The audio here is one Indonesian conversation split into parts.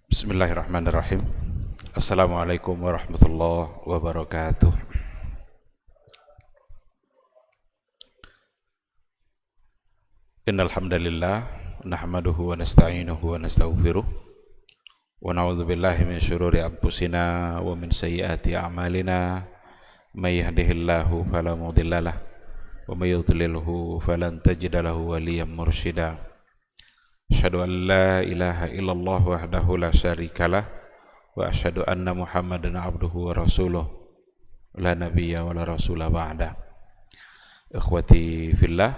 Bismillahirrahmanirrahim. Assalamualaikum warahmatullahi wabarakatuh. Innal hamdalillah nahmaduhu wa nasta'inuhu wa nastaghfiruh wa na'udzu billahi min syururi anfusina wa min sayyiati a'malina may yahdihillahu fala mudhillalah wa may yudlilhu falan tajida lahu waliyyan mursyida. Asyhadu an la ilaha illallah wahdahu la syarikalah wa asyhadu anna Muhammadan abduhu wa rasuluh la nabiyya wa la rasula ba'da. Ikhwati fillah,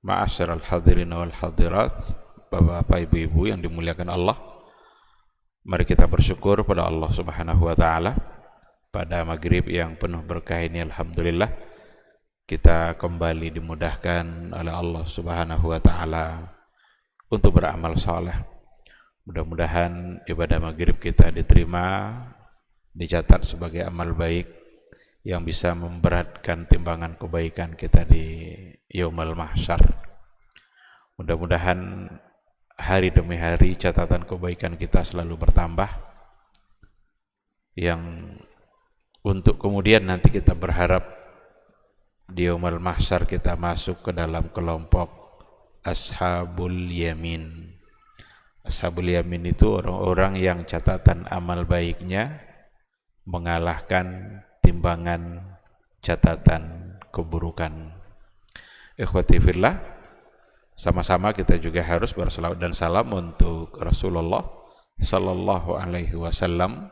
ma'asyiral hadirin wal hadirat, Bapak-bapak, ibu-ibu yang dimuliakan Allah, mari kita bersyukur pada Allah Subhanahu wa taala pada maghrib yang penuh berkah ini. Alhamdulillah kita kembali dimudahkan oleh Allah Subhanahu wa taala untuk beramal saleh. Mudah-mudahan ibadah maghrib kita diterima, dicatat sebagai amal baik yang bisa memberatkan timbangan kebaikan kita di yaumul mahsyar. Mudah-mudahan hari demi hari catatan kebaikan kita selalu bertambah, yang untuk kemudian nanti kita berharap di yaumul mahsyar kita masuk ke dalam kelompok Ashabul Yamin. Ashabul Yamin itu orang-orang yang catatan amal baiknya mengalahkan timbangan catatan keburukan. Ikhwati fillah, sama-sama kita juga harus bersalawat dan salam untuk Rasulullah sallallahu alaihi wasallam.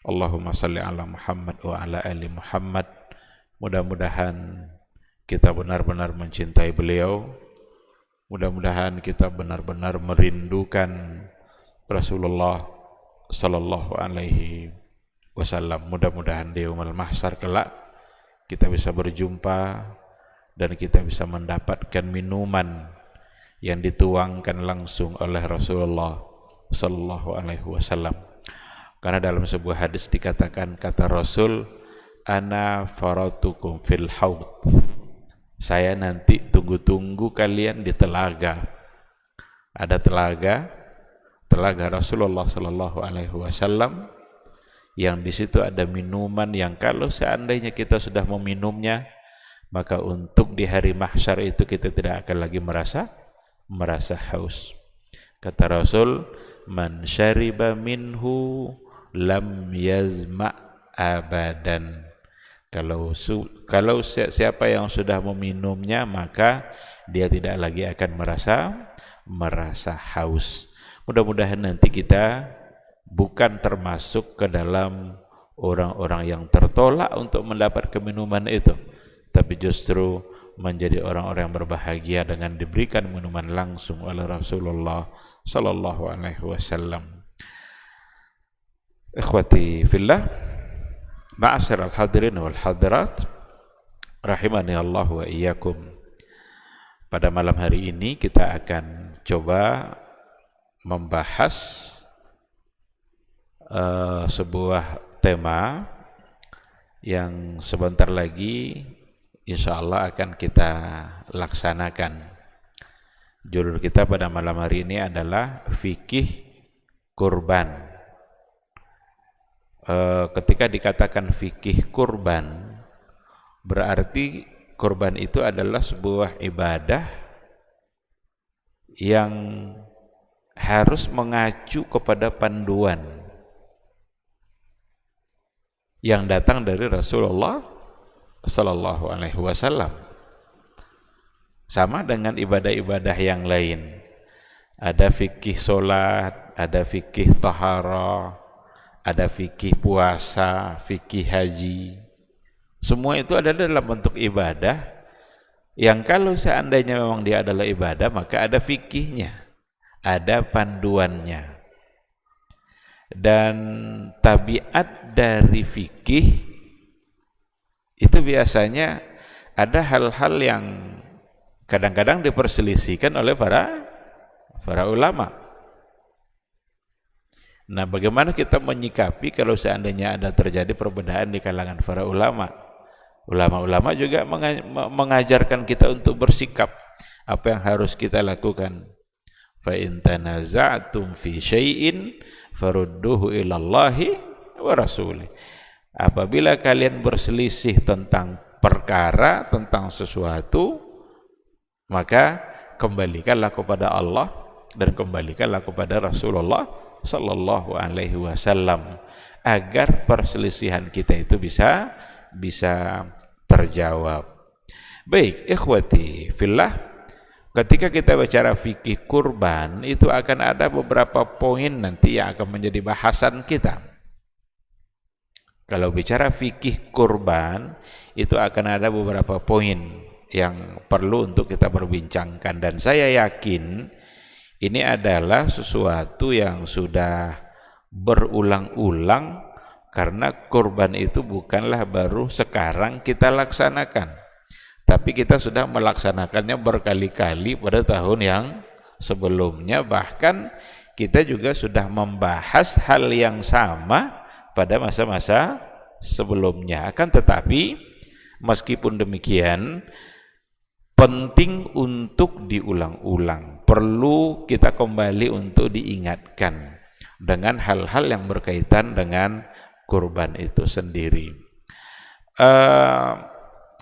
Allahumma salli ala Muhammad wa ala ali Muhammad. Mudah-mudahan kita benar-benar mencintai beliau. Mudah-mudahan kita benar-benar merindukan Rasulullah sallallahu alaihi wasallam. Mudah-mudahan di yaumul mahsyar kelak kita bisa berjumpa dan kita bisa mendapatkan minuman yang dituangkan langsung oleh Rasulullah sallallahu alaihi wasallam. Karena dalam sebuah hadis dikatakan, kata Rasul, ana faratukum fil haud. Saya nanti tunggu-tunggu kalian di telaga. Ada telaga Rasulullah sallallahu alaihi wasallam, yang di situ ada minuman yang kalau seandainya kita sudah meminumnya, maka untuk di hari mahsyar itu kita tidak akan lagi merasa haus. Kata Rasul, man syariba minhu lam yazma abadan. Kalau siapa yang sudah meminumnya, maka dia tidak lagi akan merasa haus. Mudah-mudahan nanti kita bukan termasuk ke dalam orang-orang yang tertolak untuk mendapat minuman itu, tapi justru menjadi orang-orang yang berbahagia dengan diberikan minuman langsung oleh Rasulullah sallallahu alaihi wasallam. Ikhwati fillah, ma'asyiral hadirin wal hadirat, rahimani Allah wa iyyakum. Pada malam hari ini kita akan coba membahas sebuah tema yang sebentar lagi insyaallah akan kita laksanakan. Judul kita pada malam hari ini adalah fikih kurban. Ketika dikatakan fikih kurban, berarti kurban itu adalah sebuah ibadah yang harus mengacu kepada panduan yang datang dari Rasulullah sallallahu alaihi wasallam. Sama dengan ibadah-ibadah yang lain. Ada fikih salat, ada fikih taharah, ada fikih puasa, fikih haji. Semua itu adalah dalam bentuk ibadah yang kalau seandainya memang dia adalah ibadah, maka ada fikihnya, ada panduannya. Dan tabiat dari fikih itu biasanya ada hal-hal yang kadang-kadang diperselisihkan oleh para ulama. Nah, bagaimana kita menyikapi kalau seandainya ada terjadi perbedaan di kalangan para ulama? Ulama-ulama juga mengajarkan kita untuk bersikap Apa yang harus kita lakukan? Fa in tanaza'tum fi syai'in farudduhu ilallahi wa rasulih. Apabila kalian berselisih tentang perkara, tentang sesuatu, maka kembalikanlah kepada Allah dan kembalikanlah kepada Rasulullah sallallahu alaihi wasallam agar perselisihan kita itu bisa terjawab. Baik, ikhwati fillah, ketika kita bicara fikih kurban, itu akan ada beberapa poin nanti yang akan menjadi bahasan kita. Kalau bicara fikih kurban, itu akan ada beberapa poin yang perlu untuk kita perbincangkan, dan saya yakin ini adalah sesuatu yang sudah berulang-ulang, karena kurban itu bukanlah baru sekarang kita laksanakan, tapi kita sudah melaksanakannya berkali-kali pada tahun yang sebelumnya. Bahkan kita juga sudah membahas hal yang sama pada masa-masa sebelumnya. Akan tetapi meskipun demikian, penting untuk diulang-ulang, perlu kita kembali untuk diingatkan dengan hal-hal yang berkaitan dengan kurban itu sendiri.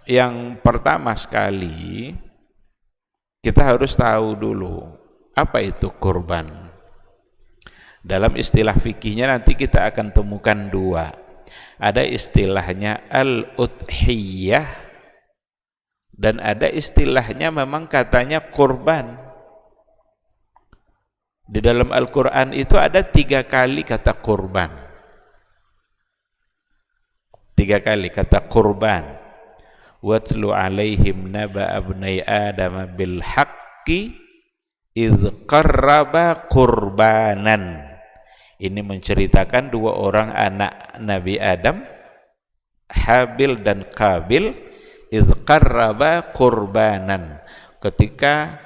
Yang pertama sekali, kita harus tahu dulu apa itu kurban. Dalam istilah fikihnya nanti kita akan temukan dua. Ada istilahnya al-udhiyah dan ada istilahnya memang katanya kurban. Di dalam Al-Quran itu ada 3 kali kata kurban. 3 kali kata kurban. Watlu alaihim naba abnai adam bil haqqi idh qarraba kurbanan. Ini menceritakan 2 orang anak Nabi Adam, Habil dan Qabil, idh qarraba kurbanan, ketika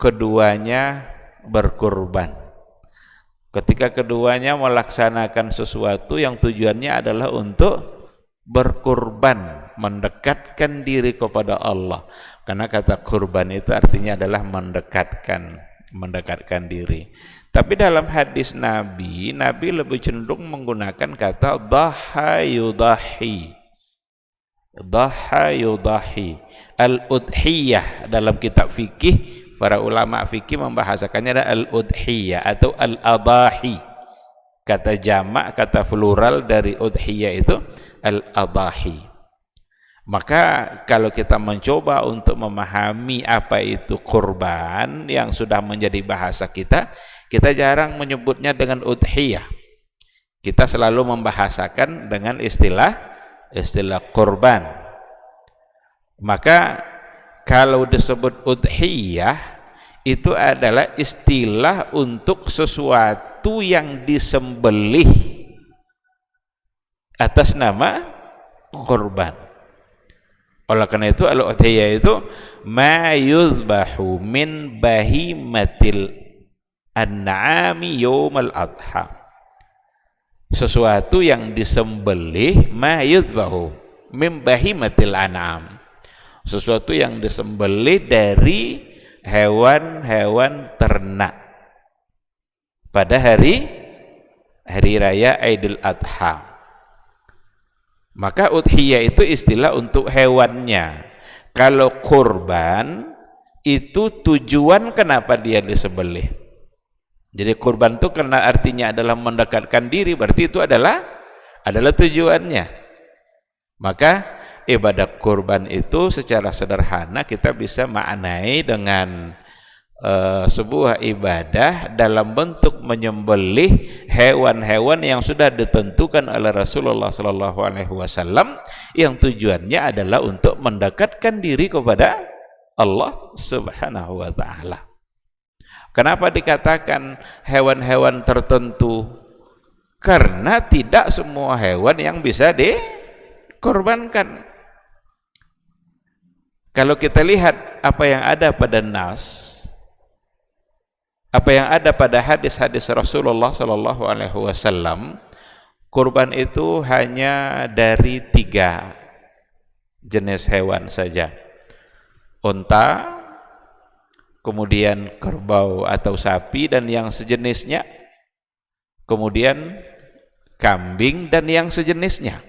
keduanya berkurban, ketika keduanya melaksanakan sesuatu yang tujuannya adalah untuk berkurban, mendekatkan diri kepada Allah. Karena kata kurban itu artinya adalah mendekatkan diri. Tapi dalam hadis Nabi lebih cenderung menggunakan kata dhaha yudahi. Dhaha yudahi. Al-udhiyah dalam kitab fikih, para ulama fikih membahasakannya adalah al-udhiyah atau al-adahi. Kata jamak, kata plural dari udhiyah itu al-adahi. Maka kalau kita mencoba untuk memahami apa itu kurban yang sudah menjadi bahasa kita jarang menyebutnya dengan udhiyah. Kita selalu membahasakan dengan istilah kurban. Maka kalau disebut udhiyah itu adalah istilah untuk sesuatu yang disembelih atas nama kurban. Oleh karena itu al-udhiyah itu ma yuzbahu min bahimatil an'ami yaumal adha. Sesuatu yang disembelih, ma yuzbahu min bahimatil an'am. Sesuatu yang disembelih dari hewan-hewan ternak pada hari raya Idul Adha. Maka udhiyah itu istilah untuk hewannya. Kalau kurban itu tujuan kenapa dia disembelih. Jadi kurban itu karena artinya adalah mendekatkan diri, berarti itu adalah tujuannya. Maka ibadah kurban itu secara sederhana kita bisa maknai dengan sebuah ibadah dalam bentuk menyembelih hewan-hewan yang sudah ditentukan oleh Rasulullah sallallahu alaihi wasallam, yang tujuannya adalah untuk mendekatkan diri kepada Allah Subhanahu wa taala. Kenapa dikatakan hewan-hewan tertentu? Karena tidak semua hewan yang bisa dikorbankan. Kalau kita lihat apa yang ada pada nas, apa yang ada pada hadis-hadis Rasulullah sallallahu alaihi wasallam, kurban itu hanya dari 3 jenis hewan saja. Unta, kemudian kerbau atau sapi dan yang sejenisnya, kemudian kambing dan yang sejenisnya,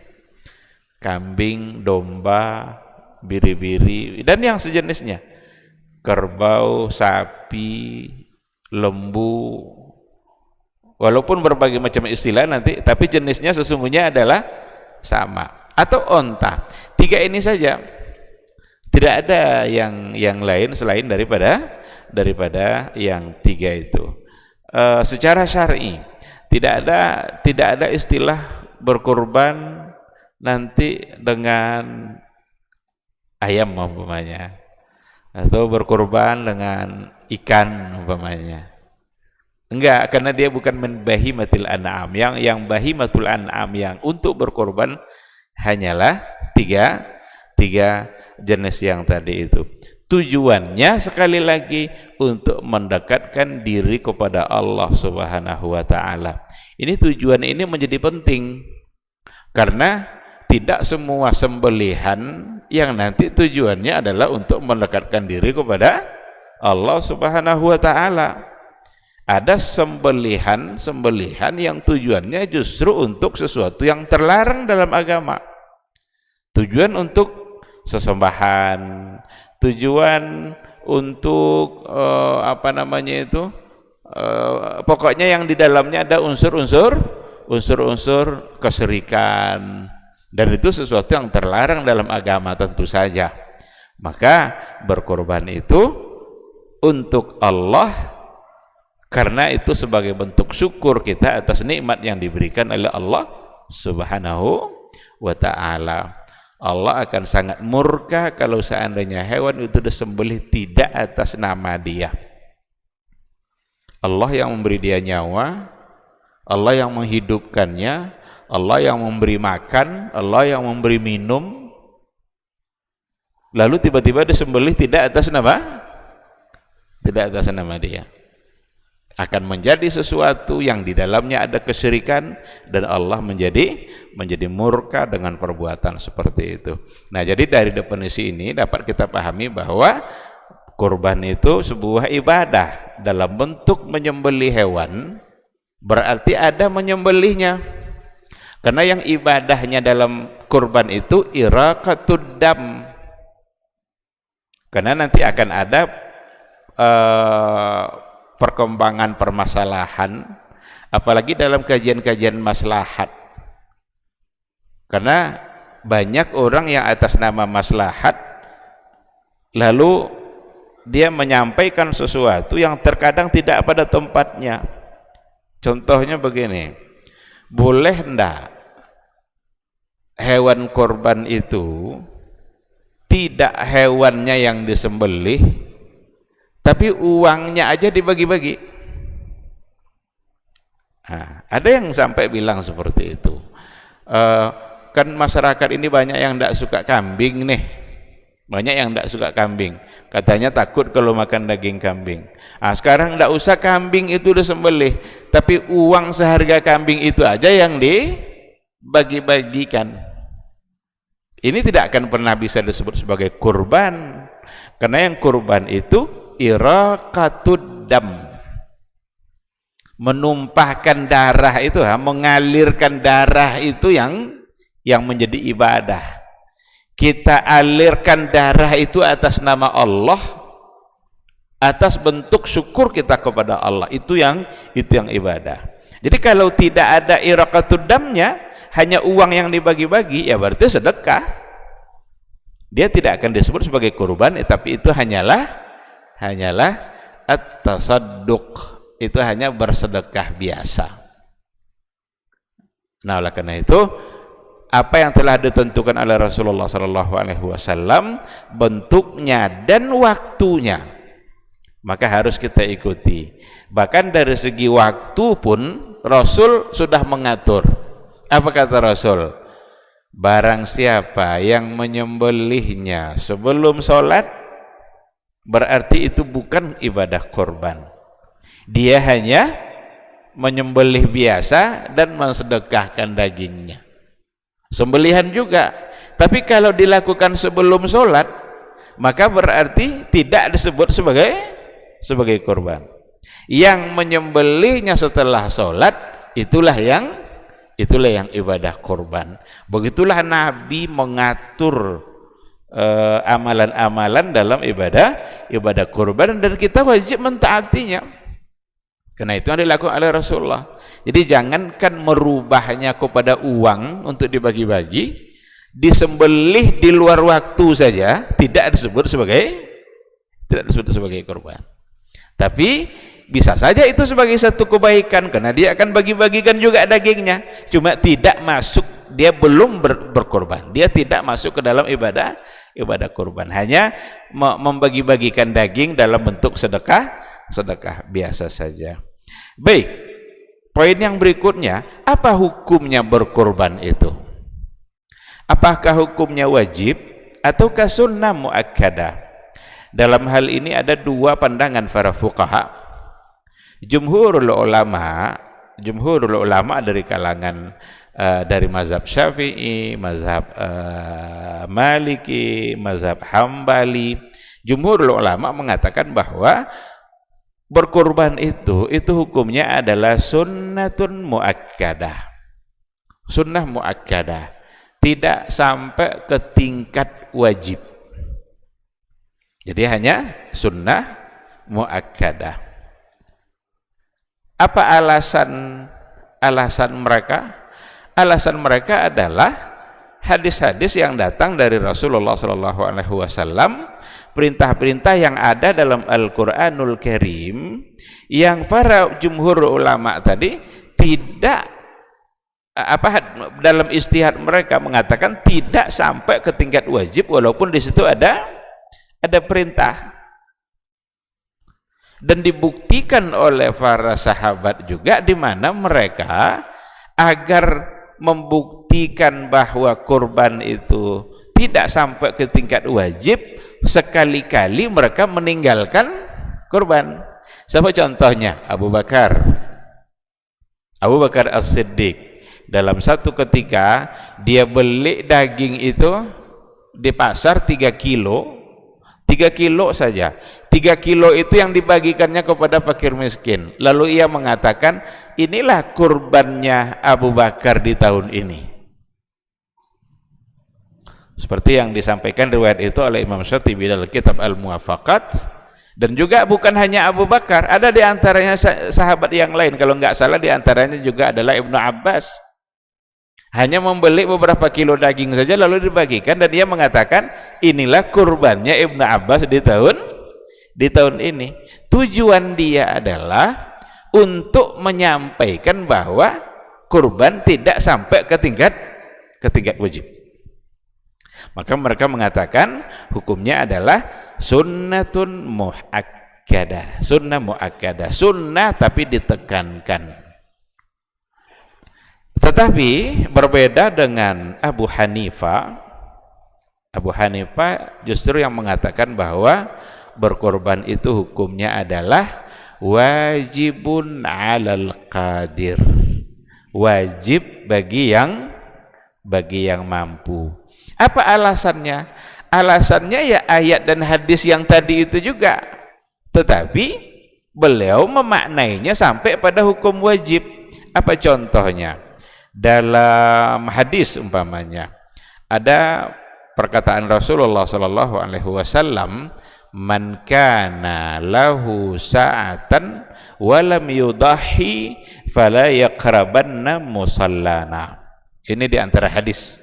kambing, domba, biri-biri dan yang sejenisnya, kerbau, sapi, lembu, walaupun berbagai macam istilah nanti, tapi jenisnya sesungguhnya adalah sama. Atau onta. 3 ini saja, tidak ada yang lain selain daripada yang 3 itu. Secara syar'i tidak ada istilah berkurban nanti dengan ayam umpamanya, atau berkurban dengan ikan umpamanya. Enggak, karena dia bukan min bahimatil an'am. Yang bahimatul an'am yang untuk berkorban hanyalah tiga jenis yang tadi itu. Tujuannya sekali lagi untuk mendekatkan diri kepada Allah Subhanahu wa taala. Ini tujuan ini menjadi penting karena tidak semua sembelihan yang nanti tujuannya adalah untuk mendekatkan diri kepada Allah Subhanahu wa taala. Ada sembelihan yang tujuannya justru untuk sesuatu yang terlarang dalam agama. Tujuan untuk sesembahan, tujuan untuk pokoknya yang di dalamnya ada unsur-unsur kesyirikan, dan itu sesuatu yang terlarang dalam agama tentu saja. Maka berkorban itu untuk Allah, karena itu sebagai bentuk syukur kita atas nikmat yang diberikan oleh Allah Subhanahu wa ta'ala. Allah akan sangat murka kalau seandainya hewan itu disembelih tidak atas nama Dia. Allah yang memberi dia nyawa, Allah yang menghidupkannya, Allah yang memberi makan, Allah yang memberi minum, lalu tiba-tiba disembelih tidak atas nama Dia. Akan menjadi sesuatu yang di dalamnya ada kesyirikan, dan Allah menjadi murka dengan perbuatan seperti itu. Nah, jadi dari definisi ini dapat kita pahami bahwa kurban itu sebuah ibadah dalam bentuk menyembelih hewan, berarti ada menyembelihnya. Karena yang ibadahnya dalam kurban itu iraqatud dam. Karena nanti akan ada perkembangan permasalahan, apalagi dalam kajian-kajian maslahat, karena banyak orang yang atas nama maslahat lalu dia menyampaikan sesuatu yang terkadang tidak pada tempatnya. Contohnya begini, boleh ndak hewan korban itu tidak hewannya yang disembelih, tapi uangnya aja dibagi-bagi? Nah, ada yang sampai bilang seperti itu. Kan masyarakat ini banyak yang tidak suka kambing nih, banyak yang tidak suka kambing, katanya takut kalau makan daging kambing. Nah, sekarang tidak usah kambing itu disembelih, tapi uang seharga kambing itu aja yang dibagi-bagikan. Ini tidak akan pernah bisa disebut sebagai kurban, karena yang kurban itu iraqatud dam, menumpahkan darah itu, mengalirkan darah itu yang menjadi ibadah. Kita alirkan darah itu atas nama Allah, atas bentuk syukur kita kepada Allah, itu yang ibadah. Jadi kalau tidak ada iraqatud damnya, hanya uang yang dibagi-bagi, ya berarti sedekah. Dia tidak akan disebut sebagai kurban, tapi itu hanyalah at-tasadduq, itu hanya bersedekah biasa. Nah, oleh karena itu apa yang telah ditentukan oleh Rasulullah SAW, bentuknya dan waktunya, maka harus kita ikuti. Bahkan dari segi waktu pun Rasul sudah mengatur. Apa kata Rasul? Barang siapa yang menyembelihnya sebelum sholat, berarti itu bukan ibadah korban. Dia hanya menyembelih biasa dan mensedekahkan dagingnya. Sembelihan juga, tapi kalau dilakukan sebelum sholat, maka berarti tidak disebut sebagai sebagai kurban. Yang menyembelihnya setelah sholat itulah yang ibadah kurban. Begitulah Nabi mengatur amalan-amalan dalam ibadah kurban, dan kita wajib mentaatinya. Karena itu yang dilakukan oleh Rasulullah. Jadi jangankan merubahnya kepada uang untuk dibagi-bagi, disembelih di luar waktu saja tidak disebut sebagai kurban. Tapi bisa saja itu sebagai satu kebaikan, karena dia akan bagi-bagikan juga dagingnya, cuma tidak masuk, dia belum berkorban, dia tidak masuk ke dalam ibadah kurban, hanya membagi-bagikan daging dalam bentuk sedekah biasa saja. Baik, poin yang berikutnya, apa hukumnya berkorban itu? Apakah hukumnya wajib ataukah sunnah muakkadah? Dalam hal ini ada dua pandangan para fuqaha. Jumhurul ulama dari kalangan dari mazhab Syafi'i, mazhab Maliki, mazhab Hambali, jumhurul ulama mengatakan bahwa berkurban itu hukumnya adalah sunnatun muakkadah. Sunnah muakkadah, tidak sampai ke tingkat wajib. Jadi hanya sunnah muakkadah. Apa alasan mereka? Alasan mereka adalah hadis-hadis yang datang dari Rasulullah SAW, perintah-perintah yang ada dalam Al-Quranul Karim, yang para jumhur ulama tadi tidak dalam ijtihad mereka mengatakan tidak sampai ke tingkat wajib, walaupun di situ ada perintah. Dan dibuktikan oleh para sahabat juga, di mana mereka agar membuktikan bahwa kurban itu tidak sampai ke tingkat wajib, sekali-kali mereka meninggalkan kurban. Siapa contohnya? Abu Bakar As-Siddiq. Dalam satu ketika dia beli daging itu di pasar 3 kilo saja. 3 kilo itu yang dibagikannya kepada fakir miskin. Lalu ia mengatakan, inilah kurbannya Abu Bakar di tahun ini. Seperti yang disampaikan riwayat itu oleh Imam Syatibi dalam kitab Al-Muwafaqat. Dan juga bukan hanya Abu Bakar, ada di antaranya sahabat yang lain, kalau nggak salah di antaranya juga adalah Ibnu Abbas. Hanya membeli beberapa kilo daging saja lalu dibagikan, dan dia mengatakan inilah kurbannya Ibnu Abbas di tahun ini. Tujuan dia adalah untuk menyampaikan bahwa kurban tidak sampai ke tingkat wajib. Maka mereka mengatakan hukumnya adalah sunnatun muakkadah, sunnah tapi ditekankan. Tetapi berbeda dengan Abu Hanifah justru yang mengatakan bahwa berkorban itu hukumnya adalah wajibun 'alal qadir, wajib bagi yang mampu. Apa alasannya? Alasannya ya ayat dan hadis yang tadi itu juga, tetapi beliau memaknainya sampai pada hukum wajib. Apa contohnya? Dalam hadis umpamanya ada perkataan Rasulullah SAW, man kana lahu sa'atan walam yudahi fala yaqrabanna musallana. Ini di antara hadis.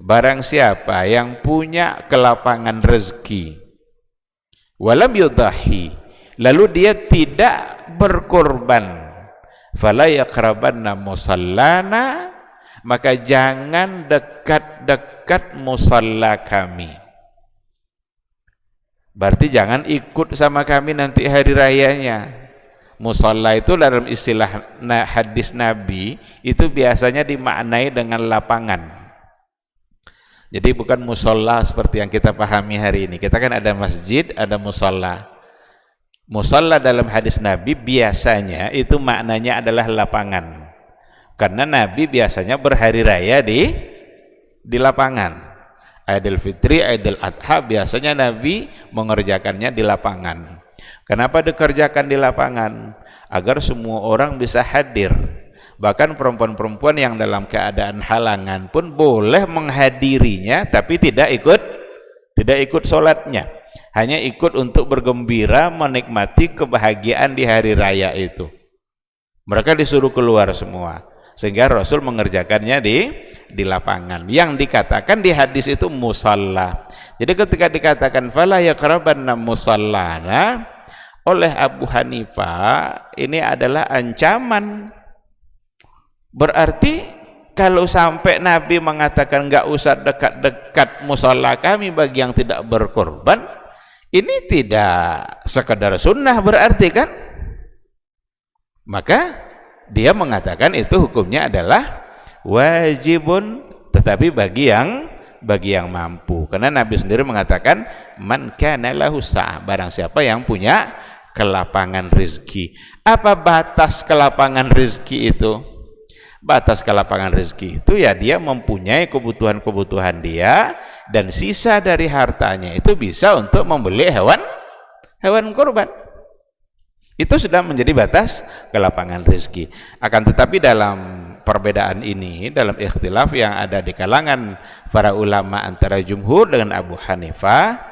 Barang siapa yang punya kelapangan rezeki walam yudahi, lalu dia tidak berkorban, fala yaqrabanna musallana, maka jangan dekat-dekat musalla kami. Berarti jangan ikut sama kami nanti hari rayanya. Musalla itu dalam istilah hadis Nabi itu biasanya dimaknai dengan lapangan. Jadi bukan musalla seperti yang kita pahami hari ini. Kita kan ada masjid, ada musalla. Musalla dalam hadis Nabi biasanya itu maknanya adalah lapangan. Karena Nabi biasanya berhari raya di lapangan. Idul Fitri, Idul Adha biasanya Nabi mengerjakannya di lapangan. Kenapa dikerjakan di lapangan? Agar semua orang bisa hadir. Bahkan perempuan-perempuan yang dalam keadaan halangan pun boleh menghadirinya, tapi tidak ikut sholatnya. Hanya ikut untuk bergembira, menikmati kebahagiaan di hari raya itu. Mereka disuruh keluar semua, sehingga Rasul mengerjakannya di lapangan. Yang dikatakan di hadis itu musalla. Jadi ketika dikatakan fala yaqrabanna musallana oleh Abu Hanifah, ini adalah ancaman. Berarti kalau sampai Nabi mengatakan nggak usah dekat-dekat musalla kami bagi yang tidak berkorban, ini tidak sekedar sunnah berarti kan? Maka dia mengatakan itu hukumnya adalah wajibun, tetapi bagi yang mampu. Karena Nabi sendiri mengatakan man kana lahu sa'ah, barang siapa yang punya kelapangan rezeki. Apa batas kelapangan rezeki itu? Batas kelapangan rezeki itu ya dia mempunyai kebutuhan-kebutuhan dia, dan sisa dari hartanya itu bisa untuk membeli hewan kurban. Itu sudah menjadi batas kelapangan rezeki. Akan tetapi dalam perbedaan ini, dalam ikhtilaf yang ada di kalangan para ulama antara jumhur dengan Abu Hanifah,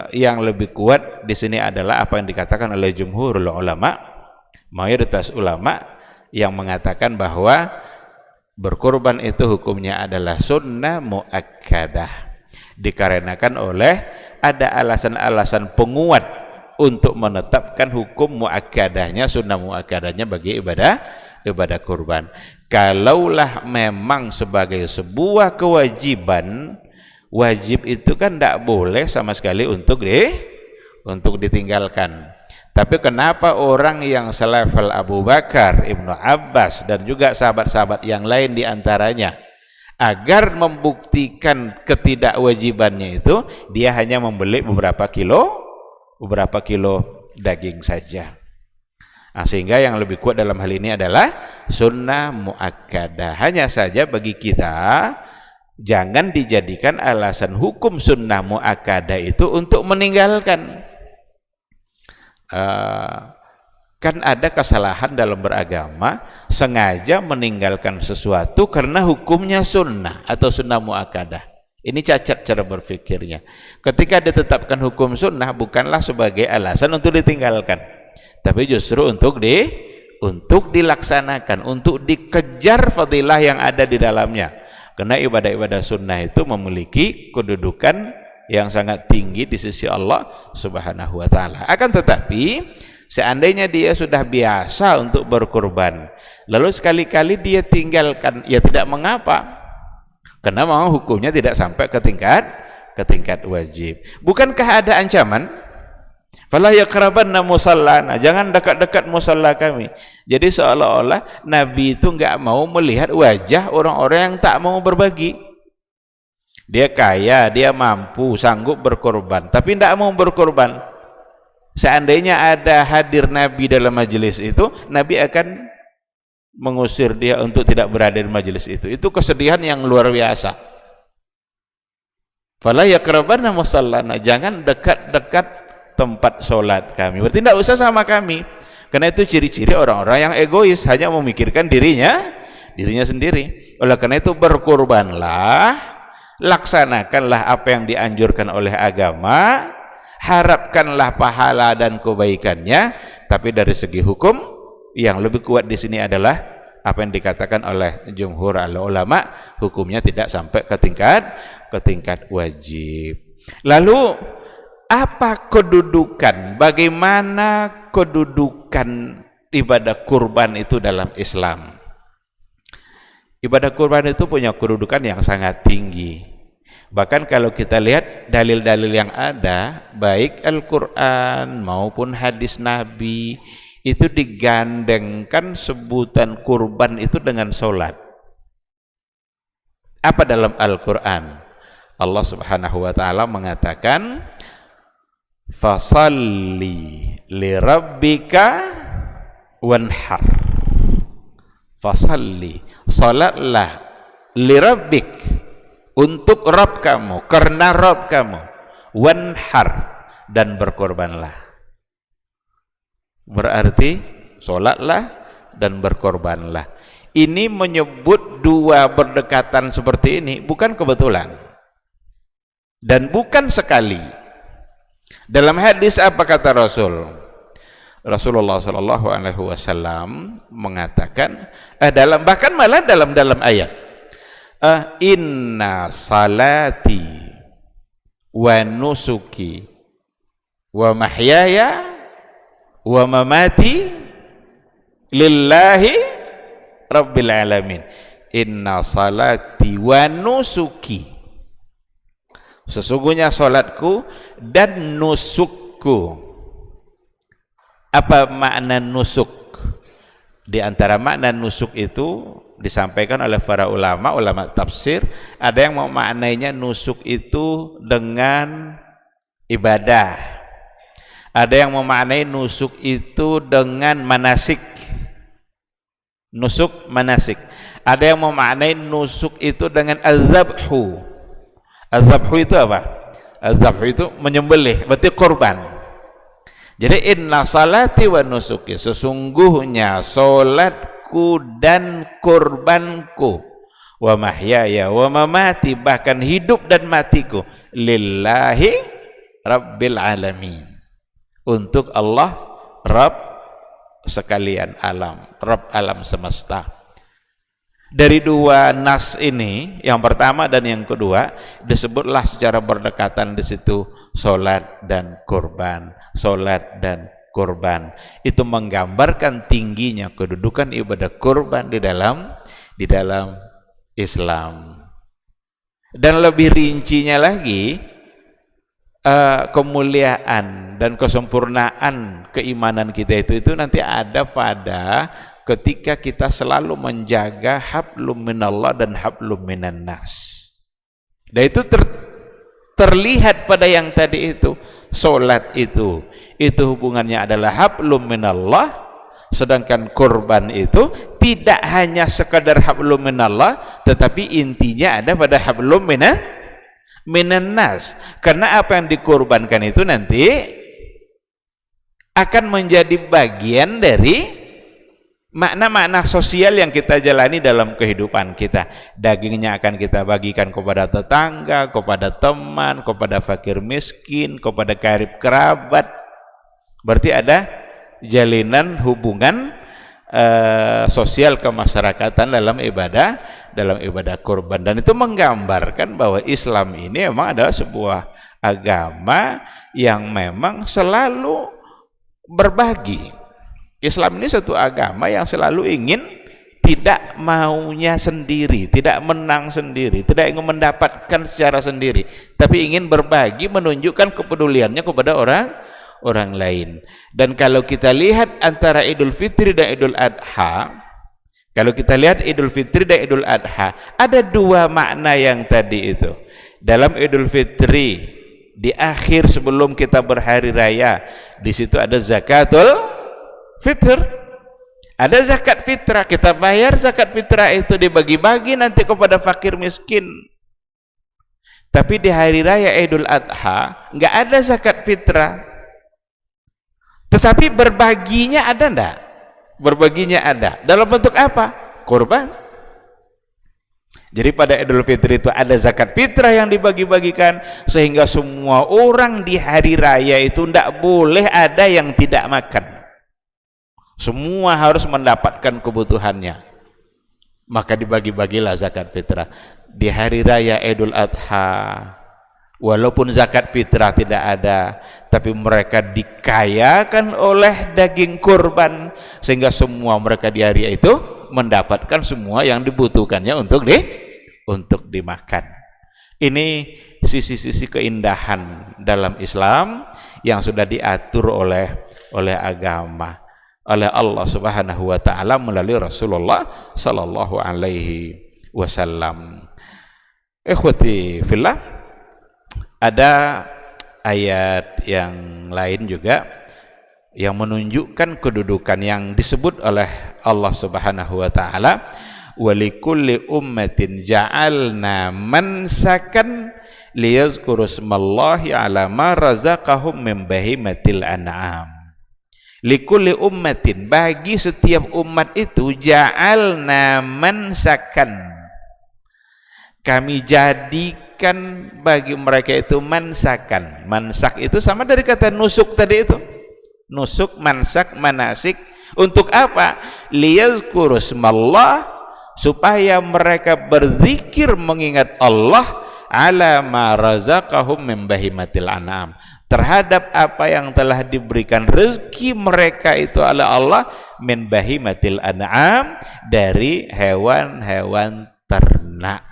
yang lebih kuat di sini adalah apa yang dikatakan oleh jumhurul ulama, mayoritas ulama yang mengatakan bahwa berkurban itu hukumnya adalah sunnah muakkadah, dikarenakan oleh ada alasan-alasan penguat untuk menetapkan hukum muakkadahnya, sunnah muakkadahnya bagi ibadah kurban. Kalaulah memang sebagai sebuah kewajiban, wajib itu kan tidak boleh sama sekali untuk ditinggalkan. Tapi kenapa orang yang selevel Abu Bakar, Ibnu Abbas, dan juga sahabat-sahabat yang lain diantaranya, agar membuktikan ketidakwajibannya itu, dia hanya membeli beberapa kilo daging saja. Nah, sehingga yang lebih kuat dalam hal ini adalah sunnah muakkadah. Hanya saja bagi kita jangan dijadikan alasan hukum sunnah muakkadah itu untuk meninggalkan. Kan ada kesalahan dalam beragama, sengaja meninggalkan sesuatu karena hukumnya sunnah atau sunnah muakkadah. Ini cacat cara berpikirnya. Ketika ditetapkan hukum sunnah bukanlah sebagai alasan untuk ditinggalkan, tapi justru untuk dilaksanakan, untuk dikejar fadilah yang ada di dalamnya. Karena ibadah-ibadah sunnah itu memiliki kedudukan yang sangat tinggi di sisi Allah Subhanahu wa taala. Akan tetapi seandainya dia sudah biasa untuk berkurban, lalu sekali-kali dia tinggalkan, ya tidak mengapa. Karena memang hukumnya tidak sampai ke tingkat wajib. Bukankah ada ancaman? Fala yaqrabanna musallana, jangan dekat-dekat musalla kami. Jadi seolah-olah Nabi itu enggak mau melihat wajah orang-orang yang tak mau berbagi. Dia kaya, dia mampu, sanggup berkorban, tapi tidak mau berkorban. Seandainya ada hadir Nabi dalam majelis itu, Nabi akan mengusir dia untuk tidak berada di majelis itu. Itu kesedihan yang luar biasa. Fala yaqrabanna musallana, jangan dekat-dekat tempat sholat kami. Berarti tidak usah sama kami. Karena itu ciri-ciri orang-orang yang egois, hanya memikirkan dirinya sendiri. Oleh karena itu berkorbanlah, laksanakanlah apa yang dianjurkan oleh agama, harapkanlah pahala dan kebaikannya. Tapi dari segi hukum yang lebih kuat di sini adalah apa yang dikatakan oleh jumhur ulama, hukumnya tidak sampai ke tingkat wajib. Lalu apa kedudukan, bagaimana kedudukan ibadah kurban itu dalam Islam? Ibadah kurban itu punya kedudukan yang sangat tinggi. Bahkan kalau kita lihat dalil-dalil yang ada, baik Al-Quran maupun hadis Nabi, itu digandengkan sebutan kurban itu dengan sholat. Apa dalam Al-Quran? Allah Subhanahu wa ta'ala mengatakan, fasalli lirabbika wanhar. Fasalli, salatlah, lirabbik, untuk Rabb kamu, karena Rabb kamu, wanhar, dan berkorbanlah. Berarti sholatlah dan berkorbanlah. Ini menyebut dua berdekatan seperti ini bukan kebetulan dan bukan sekali. Dalam hadis apa kata Rasulullah sallallahu alaihi wasallam mengatakan bahkan malah dalam ayat, inna salati wa nusuki wa mahyaya wa mamati lillahi rabbil alamin. Inna salati wa nusuki, sesungguhnya salatku dan nusukku. Apa makna nusuk? Di antara makna nusuk itu disampaikan oleh para ulama tafsir, ada yang memaknainya nusuk itu dengan ibadah, ada yang memaknai nusuk itu dengan manasik, nusuk manasik, ada yang memaknai nusuk itu dengan azabhu. Azabhu itu apa? Azabhu itu menyembelih, berarti korban. Jadi inna salati wa nusuki, sesungguhnya salatku dan kurbanku, wa mahyaya wa mamati, bahkan hidup dan matiku, lillahi rabbil alamin, untuk Allah Rabb sekalian alam, Rabb alam semesta. Dari dua nas ini, yang pertama dan yang kedua, disebutlah secara berdekatan di situ salat dan kurban, salat dan kurban. Itu menggambarkan tingginya kedudukan ibadah kurban di dalam Islam. Dan lebih rincinya lagi, kemuliaan dan kesempurnaan keimanan kita itu nanti ada pada ketika kita selalu menjaga hablum minallah dan hablum minan nas. Dan itu terlihat pada yang tadi itu, salat itu hubungannya adalah hablum minallah, sedangkan kurban itu tidak hanya sekadar hablum minallah, tetapi intinya ada pada hablum minan nas. Karena apa yang dikorbankan itu nanti akan menjadi bagian dari makna-makna sosial yang kita jalani dalam kehidupan kita. Dagingnya akan kita bagikan kepada tetangga, kepada teman, kepada fakir miskin, kepada karib kerabat. Berarti ada jalinan hubungan sosial kemasyarakatan dalam ibadah kurban. Dan itu menggambarkan bahwa Islam ini memang adalah sebuah agama yang memang selalu berbagi. Islam ini satu agama yang selalu ingin tidak maunya sendiri, tidak menang sendiri, tidak ingin mendapatkan secara sendiri, tapi ingin berbagi, menunjukkan kepeduliannya kepada orang lain. Dan kalau kita lihat antara Idul Fitri dan Idul Adha, ada dua makna yang tadi itu. Dalam Idul Fitri, di akhir sebelum kita berhari raya, di situ ada zakatul fitr, ada zakat fitrah, kita bayar zakat fitrah itu dibagi-bagi nanti kepada fakir miskin. Tapi di hari raya Idul Adha nggak ada zakat fitrah, tetapi berbaginya ada enggak? Berbaginya ada. Dalam bentuk apa? Kurban. Jadi pada Idul Fitri itu ada zakat fitrah yang dibagi-bagikan, sehingga semua orang di hari raya itu tidak boleh ada yang tidak makan. Semua harus mendapatkan kebutuhannya. Maka dibagi-bagilah zakat fitrah. Di hari raya Idul Adha, walaupun zakat fitrah tidak ada, tapi mereka dikayakan oleh daging kurban, sehingga semua mereka di hari itu mendapatkan semua yang dibutuhkannya untuk dimakan. Ini sisi-sisi keindahan dalam Islam yang sudah diatur oleh agama, oleh Allah Subhanahu wa taala melalui Rasulullah sallallahu alaihi wasallam. Ikhwati fillah, ada ayat yang lain juga yang menunjukkan kedudukan yang disebut oleh Allah Subhanahu wa taala walikulli ummatin ja'alna mansakan liyazkuru smallahi ala ma razaqahum min bahimatil an'am. Likulli ummatin, bagi setiap umat itu, ja'alna mansakan, kami jadikan bagi mereka itu mansakan. Mansak itu sama dari kata nusuk tadi itu. Nusuk, mansak, manasik. Untuk apa? Liyazkuru smallah, supaya mereka berzikir mengingat Allah ala ma razaqahum min bahimatil an'am, terhadap apa yang telah diberikan rezeki mereka itu oleh Allah min bahimatil an'am, dari hewan-hewan ternak.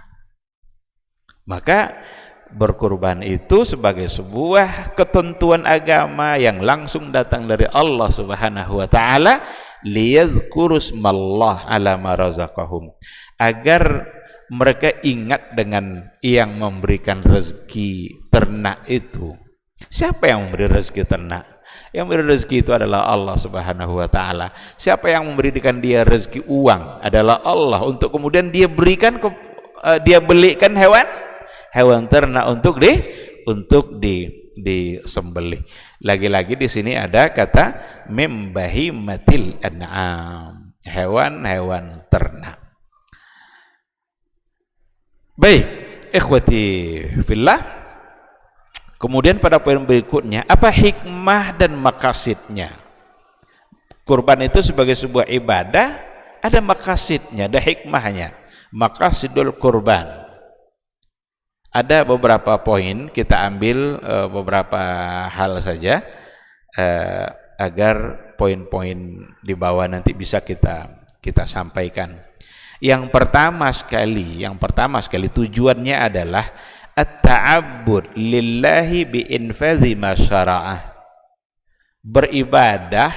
Maka berkurban itu sebagai sebuah ketentuan agama yang langsung datang dari Allah Subhanahu wa taala, liyadhkuru smallah ala ma razaqahum, agar mereka ingat dengan yang memberikan rezeki ternak itu. Siapa yang memberi rezeki ternak? Yang memberi rezeki itu adalah Allah Subhanahu wa taala. Siapa yang memberikan dia rezeki uang? Adalah Allah, untuk kemudian dia berikan dia belikan hewan ternak untuk disembelih. Lagi-lagi di sini ada kata mim bahimatil an'am, hewan-hewan ternak. Baik, ikhwati fillah. Kemudian pada poin berikutnya, apa hikmah dan maqasidnya? Kurban itu sebagai sebuah ibadah, ada maqasidnya, ada hikmahnya. Maqasidul kurban. Ada beberapa poin, kita ambil beberapa hal saja agar poin-poin di bawah nanti bisa kita sampaikan. Yang pertama sekali tujuannya adalah at-ta'abbud lillahi bi infadhi ma syara'ah. Beribadah.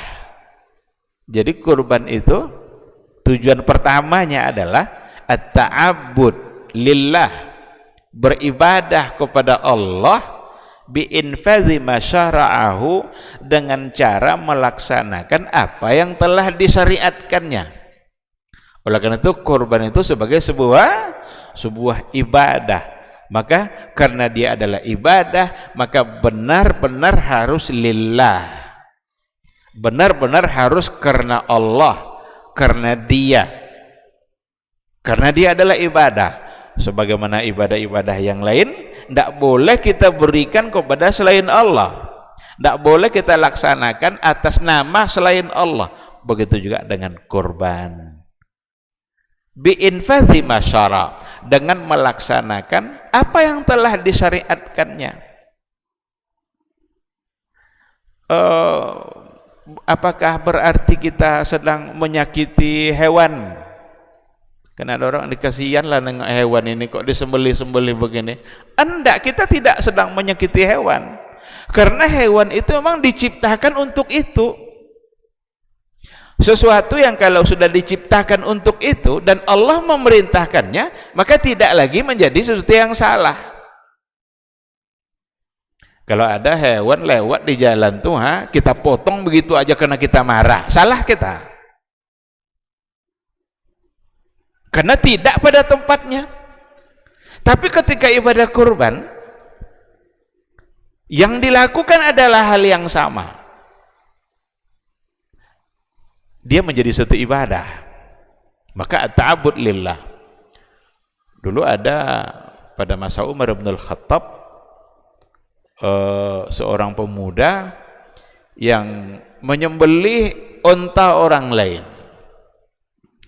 Jadi kurban itu tujuan pertamanya adalah at-ta'abbud lillah, beribadah kepada Allah bi infadhi ma syara'ahu, dengan cara melaksanakan apa yang telah disyariatkannya. Oleh karena itu kurban itu sebagai sebuah ibadah. Maka karena dia adalah ibadah, maka benar-benar harus lillah, benar-benar harus karena Allah, karena dia adalah ibadah. Sebagaimana ibadah-ibadah yang lain, tidak boleh kita berikan kepada selain Allah, tidak boleh kita laksanakan atas nama selain Allah. Begitu juga dengan kurban. Bi'infadhi masyara, dengan melaksanakan apa yang telah disyariatkannya. Apakah berarti kita sedang menyakiti hewan? Karena ada orang dikasihan lah dengan hewan ini, kok disembelih-sembelih begini. Enggak, kita tidak sedang menyakiti hewan, karena hewan itu memang diciptakan untuk itu. Sesuatu yang kalau sudah diciptakan untuk itu dan Allah memerintahkannya, maka tidak lagi menjadi sesuatu yang salah. Kalau ada hewan lewat di jalan tuh, kita potong begitu aja karena kita marah, salah kita. Karena tidak pada tempatnya. Tapi ketika ibadah kurban, yang dilakukan adalah hal yang sama. Dia menjadi suatu ibadah. Maka at-ta'abbud lillah. Dulu ada pada masa Umar bin Al-Khattab seorang pemuda yang menyembelih unta orang lain.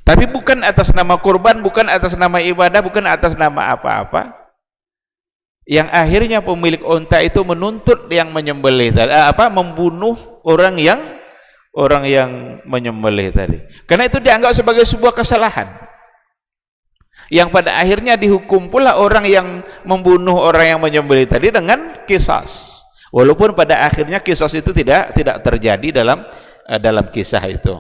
Tapi bukan atas nama kurban, bukan atas nama ibadah, bukan atas nama apa-apa. Yang akhirnya pemilik unta itu menuntut yang menyembelih membunuh orang yang menyembelih tadi, karena itu dianggap sebagai sebuah kesalahan, yang pada akhirnya dihukum pula orang yang membunuh orang yang menyembelih tadi dengan qisas, walaupun pada akhirnya qisas itu tidak terjadi dalam kisah itu,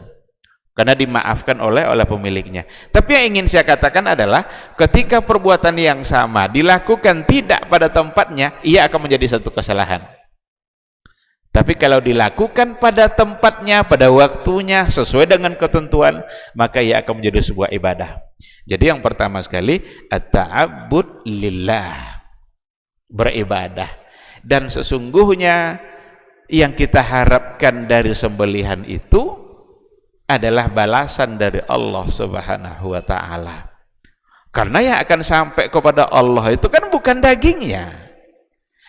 karena dimaafkan oleh pemiliknya. Tapi yang ingin saya katakan adalah ketika perbuatan yang sama dilakukan tidak pada tempatnya, ia akan menjadi satu kesalahan. Tapi kalau dilakukan pada tempatnya, pada waktunya, sesuai dengan ketentuan, maka ia akan menjadi sebuah ibadah. Jadi yang pertama sekali at-ta'abbud lillah, beribadah. Dan sesungguhnya yang kita harapkan dari sembelihan itu adalah balasan dari Allah Subhanahu wa taala. Karena yang akan sampai kepada Allah itu kan bukan dagingnya,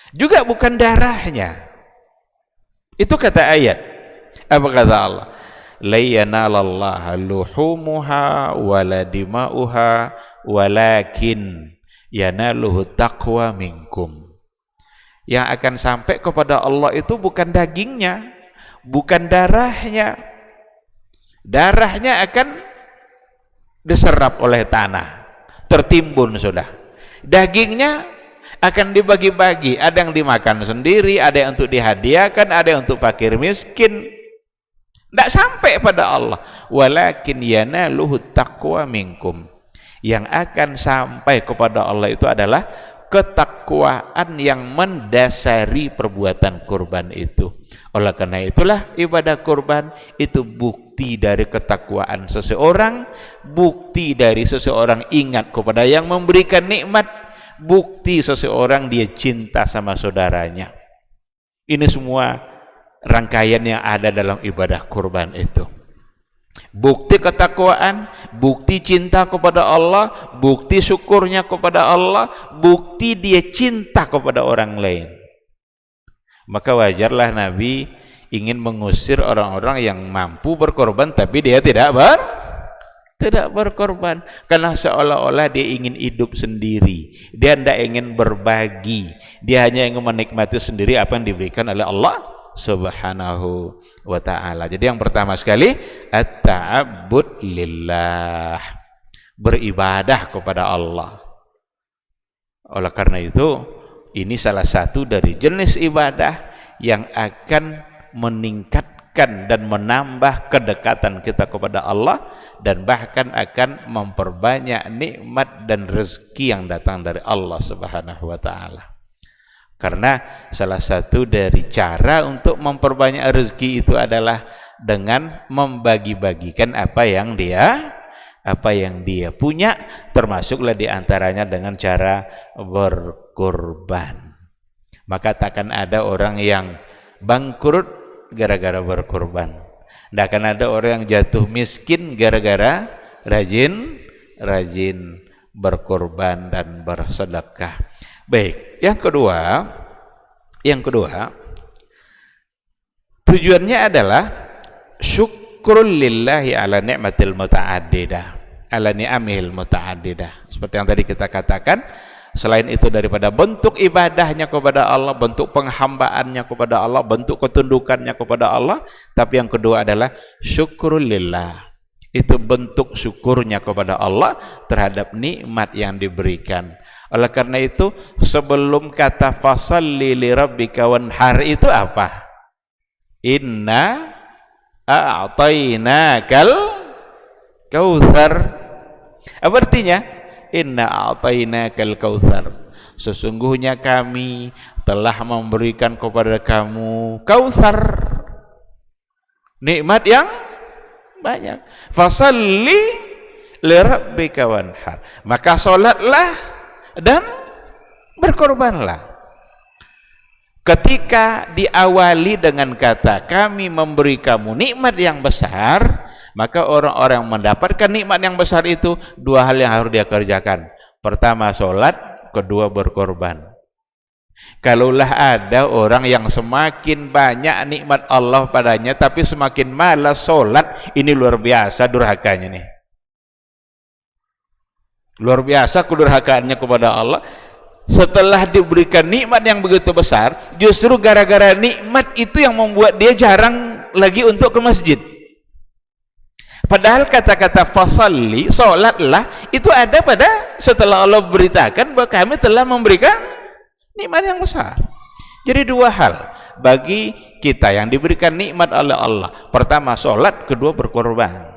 juga bukan darahnya. Itu kata ayat. Apa kata Allah? La yanalallaha luhumuha wala dima'uha walakin yanaluhu taqwa minkum. Yang akan sampai kepada Allah itu bukan dagingnya, bukan darahnya. Darahnya akan diserap oleh tanah, tertimbun sudah. Dagingnya akan dibagi-bagi, ada yang dimakan sendiri, ada yang untuk dihadiahkan, ada yang untuk fakir miskin. Tidak sampai pada Allah. Walakin yanaluhu taqwa minkum. Yang akan sampai kepada Allah itu adalah ketakwaan yang mendasari perbuatan kurban itu. Oleh karena itulah ibadah kurban itu bukti dari ketakwaan seseorang, bukti dari seseorang ingat kepada yang memberikan nikmat, bukti seseorang dia cinta sama saudaranya. Ini semua rangkaian yang ada dalam ibadah kurban itu. Bukti ketakwaan, bukti cinta kepada Allah, bukti syukurnya kepada Allah, bukti dia cinta kepada orang lain. Maka wajarlah Nabi ingin mengusir orang-orang yang mampu berkorban tapi dia tidak berkorban, karena seolah-olah dia ingin hidup sendiri, dia tidak ingin berbagi, dia hanya ingin menikmati sendiri apa yang diberikan oleh Allah Subhanahu wa ta'ala. Jadi yang pertama sekali at-ta'abbud lillah, beribadah kepada Allah. Oleh karena itu ini salah satu dari jenis ibadah yang akan meningkatkan dan menambah kedekatan kita kepada Allah, dan bahkan akan memperbanyak nikmat dan rezeki yang datang dari Allah Subhanahu wa ta'ala. Karena salah satu dari cara untuk memperbanyak rezeki itu adalah dengan membagi-bagikan apa yang dia punya, termasuklah diantaranya dengan cara berkorban. Maka takkan ada orang yang bangkrut gara-gara berkorban. Tidak akan ada orang yang jatuh miskin gara-gara rajin berkorban dan bersedekah. Baik, yang kedua tujuannya adalah syukrul lillahi ala ni'matil muta'addidah, ala ni'amihil muta'addidah. Seperti yang tadi kita katakan, selain itu daripada bentuk ibadahnya kepada Allah, bentuk penghambaannya kepada Allah, bentuk ketundukannya kepada Allah, tapi yang kedua adalah syukrul lillah. Itu bentuk syukurnya kepada Allah terhadap nikmat yang diberikan. Oleh karena itu sebelum kata fasalli li rabbika wanhar itu apa? Inna a'tainakal kautsar. Apa artinya? Inna a'tainakal kautsar. Sesungguhnya kami telah memberikan kepada kamu kautsar, nikmat yang banyak. Fasalli li rabbika wanhar. Maka salatlah dan berkorbanlah. Ketika diawali dengan kata kami memberi kamu nikmat yang besar, maka orang-orang yang mendapatkan nikmat yang besar itu dua hal yang harus dia kerjakan. Pertama sholat, kedua berkorban. Kalaulah ada orang yang semakin banyak nikmat Allah padanya tapi semakin malas sholat, ini luar biasa durhakanya nih. Luar biasa kedurhakaannya kepada Allah. Setelah diberikan nikmat yang begitu besar, justru gara-gara nikmat itu yang membuat dia jarang lagi untuk ke masjid. Padahal kata-kata fasalli, sholatlah, itu ada pada setelah Allah beritakan bahwa kami telah memberikan nikmat yang besar. Jadi dua hal bagi kita yang diberikan nikmat oleh Allah. Pertama sholat, kedua berkorban.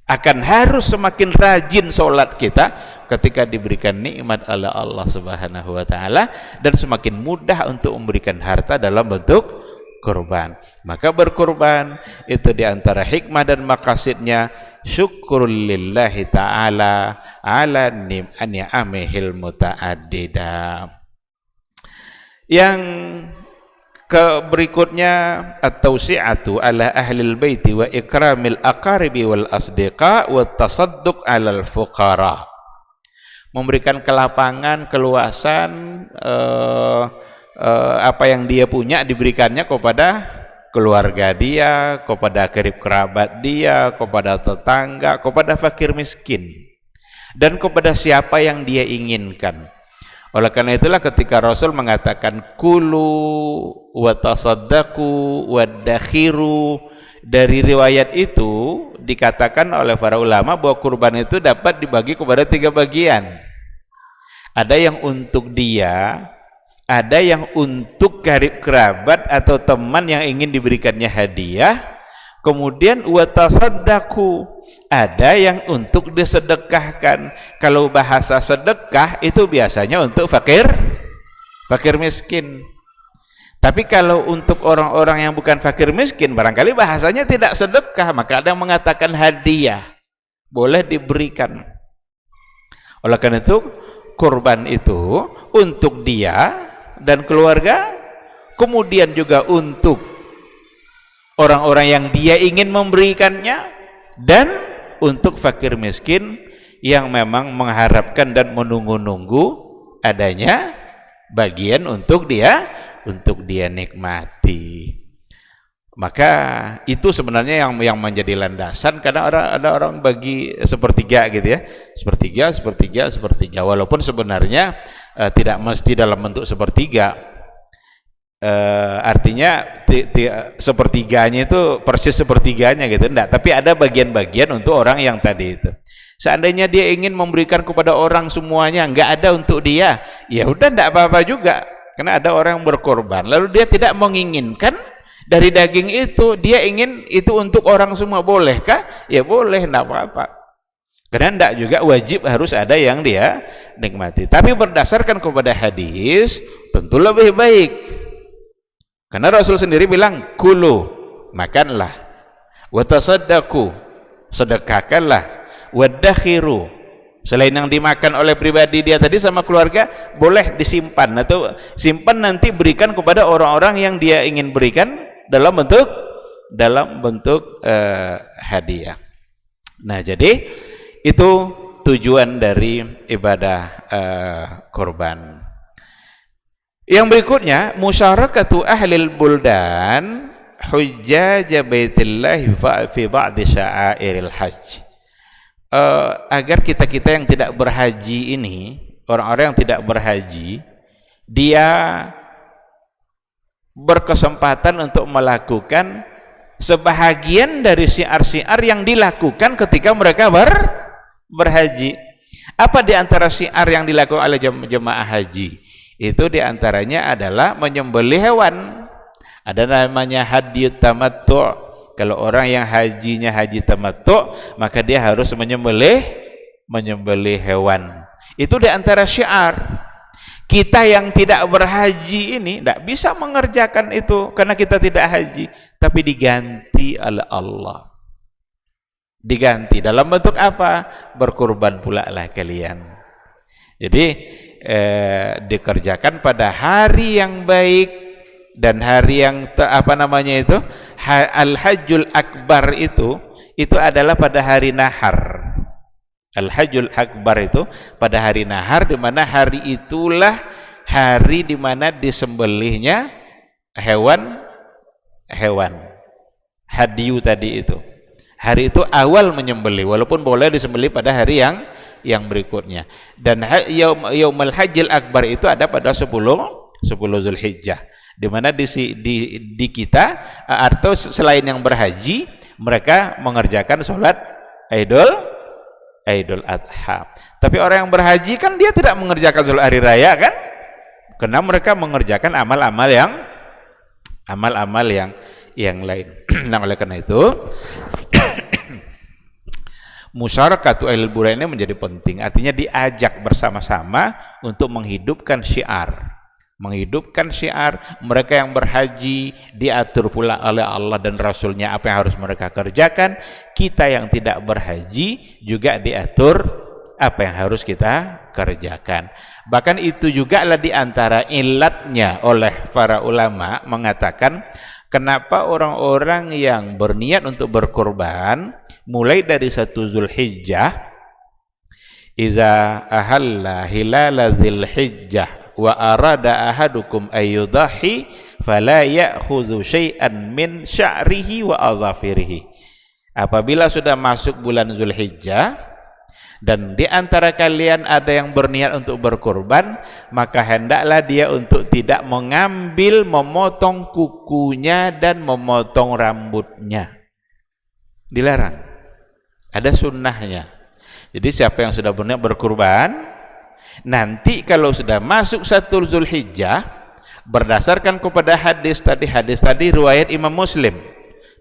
Akan harus semakin rajin sholat kita ketika diberikan nikmat oleh Allah Subhanahu wa ta'ala, dan semakin mudah untuk memberikan harta dalam bentuk kurban. Maka berkurban itu diantara hikmah dan maqasidnya syukurul lillahi ta'ala ala ni'amihil muta'addida. Yang berikutnya at-tawsi'atu ala ahlil baiti wa ikramil aqaribi wal asdiqa wa tasadduq alal fuqara. Memberikan kelapangan, keluasan, apa yang dia punya diberikannya kepada keluarga dia, kepada karib kerabat dia, kepada tetangga, kepada fakir miskin, dan kepada siapa yang dia inginkan. Oleh karena itulah ketika Rasul mengatakan kulu wa tasaddaqu wa dakhiru, dari riwayat itu dikatakan oleh para ulama bahwa kurban itu dapat dibagi kepada 3 bagian. Ada yang untuk dia, ada yang untuk karib kerabat atau teman yang ingin diberikannya hadiah, kemudian wa tasaddaqu, ada yang untuk disedekahkan. Kalau bahasa sedekah itu biasanya untuk fakir miskin. Tapi kalau untuk orang-orang yang bukan fakir miskin, barangkali bahasanya tidak sedekah, maka ada yang mengatakan hadiah, boleh diberikan. Oleh karena itu kurban itu untuk dia dan keluarga, kemudian juga untuk orang-orang yang dia ingin memberikannya, dan untuk fakir miskin yang memang mengharapkan dan menunggu-nunggu adanya bagian untuk dia nikmati. Maka itu sebenarnya yang menjadi landasan. Kadang ada orang bagi sepertiga gitu ya, sepertiga, walaupun sebenarnya tidak mesti dalam bentuk sepertiga. Artinya sepertiganya itu persis sepertiganya gitu, enggak, tapi ada bagian-bagian untuk orang yang tadi itu. Seandainya dia ingin memberikan kepada orang semuanya, enggak ada untuk dia, ya udah enggak apa-apa juga. Karena ada orang yang berkorban lalu dia tidak menginginkan dari daging itu, dia ingin itu untuk orang semua, bolehkah? Ya boleh, enggak apa-apa. Karena enggak juga wajib harus ada yang dia nikmati. Tapi berdasarkan kepada hadis tentu lebih baik. Karena Rasul sendiri bilang kulu, makanlah, wa tasaddaqu, sedekahkanlah, wa dakhiru, selain yang dimakan oleh pribadi dia tadi sama keluarga, boleh disimpan atau simpan nanti berikan kepada orang-orang yang dia ingin berikan dalam bentuk hadiah. Nah, jadi itu tujuan dari ibadah kurban. Yang berikutnya, musyarakatu ahlil buldan hujjaj baitillah fi ba'di sya'airil hajj. Agar kita-kita yang tidak berhaji ini, orang-orang yang tidak berhaji, dia berkesempatan untuk melakukan sebahagian dari syiar-syiar yang dilakukan ketika mereka berhaji. Apa di antara syiar yang dilakukan oleh jemaah haji? Itu diantaranya adalah menyembelih hewan. Ada namanya hadyu tamattu'. Kalau orang yang hajinya haji tamattu', maka dia harus menyembelih hewan. Itu diantara syiar. Kita yang tidak berhaji ini tidak bisa mengerjakan itu karena kita tidak haji, tapi diganti oleh Allah. Diganti dalam bentuk apa? Berkurban pula lah kalian. Jadi dikerjakan pada hari yang baik dan hari yang al-hajjul akbar itu adalah pada hari nahar. Al-hajjul akbar itu pada hari nahar, di mana hari itulah hari di mana disembelihnya hewan hadyu tadi itu. Hari itu awal menyembelih, walaupun boleh disembelih pada hari yang berikutnya. Dan yaumul hajjil akbar itu ada pada 10 Zulhijjah, di mana di kita atau selain yang berhaji, mereka mengerjakan sholat Idul Adha. Tapi orang yang berhaji kan dia tidak mengerjakan sholat hari raya kan, karena mereka mengerjakan amal-amal yang lain. Nah, oleh karena itu musyarakatu ahlul buldan ini menjadi penting. Artinya diajak bersama-sama untuk menghidupkan syiar, menghidupkan syiar. Mereka yang berhaji diatur pula oleh Allah dan Rasulnya apa yang harus mereka kerjakan. Kita yang tidak berhaji juga diatur apa yang harus kita kerjakan. Bahkan itu juga lah diantara ilatnya oleh para ulama mengatakan kenapa orang-orang yang berniat untuk berkorban mulai dari 1 Zulhijjah, iza ahalla hilala Dzulhijjah wa arada ahadukum ayyudahi fala ya'khudhu syai'an min sya'rihi wa azafirihi. Apabila sudah masuk bulan Zulhijjah dan di antara kalian ada yang berniat untuk berkorban, maka hendaklah dia untuk tidak mengambil, memotong kukunya dan memotong rambutnya. Dilarang. Ada sunnahnya. Jadi siapa yang sudah berniat berkorban, nanti kalau sudah masuk 1 Zulhijjah, berdasarkan kepada hadis tadi riwayat Imam Muslim,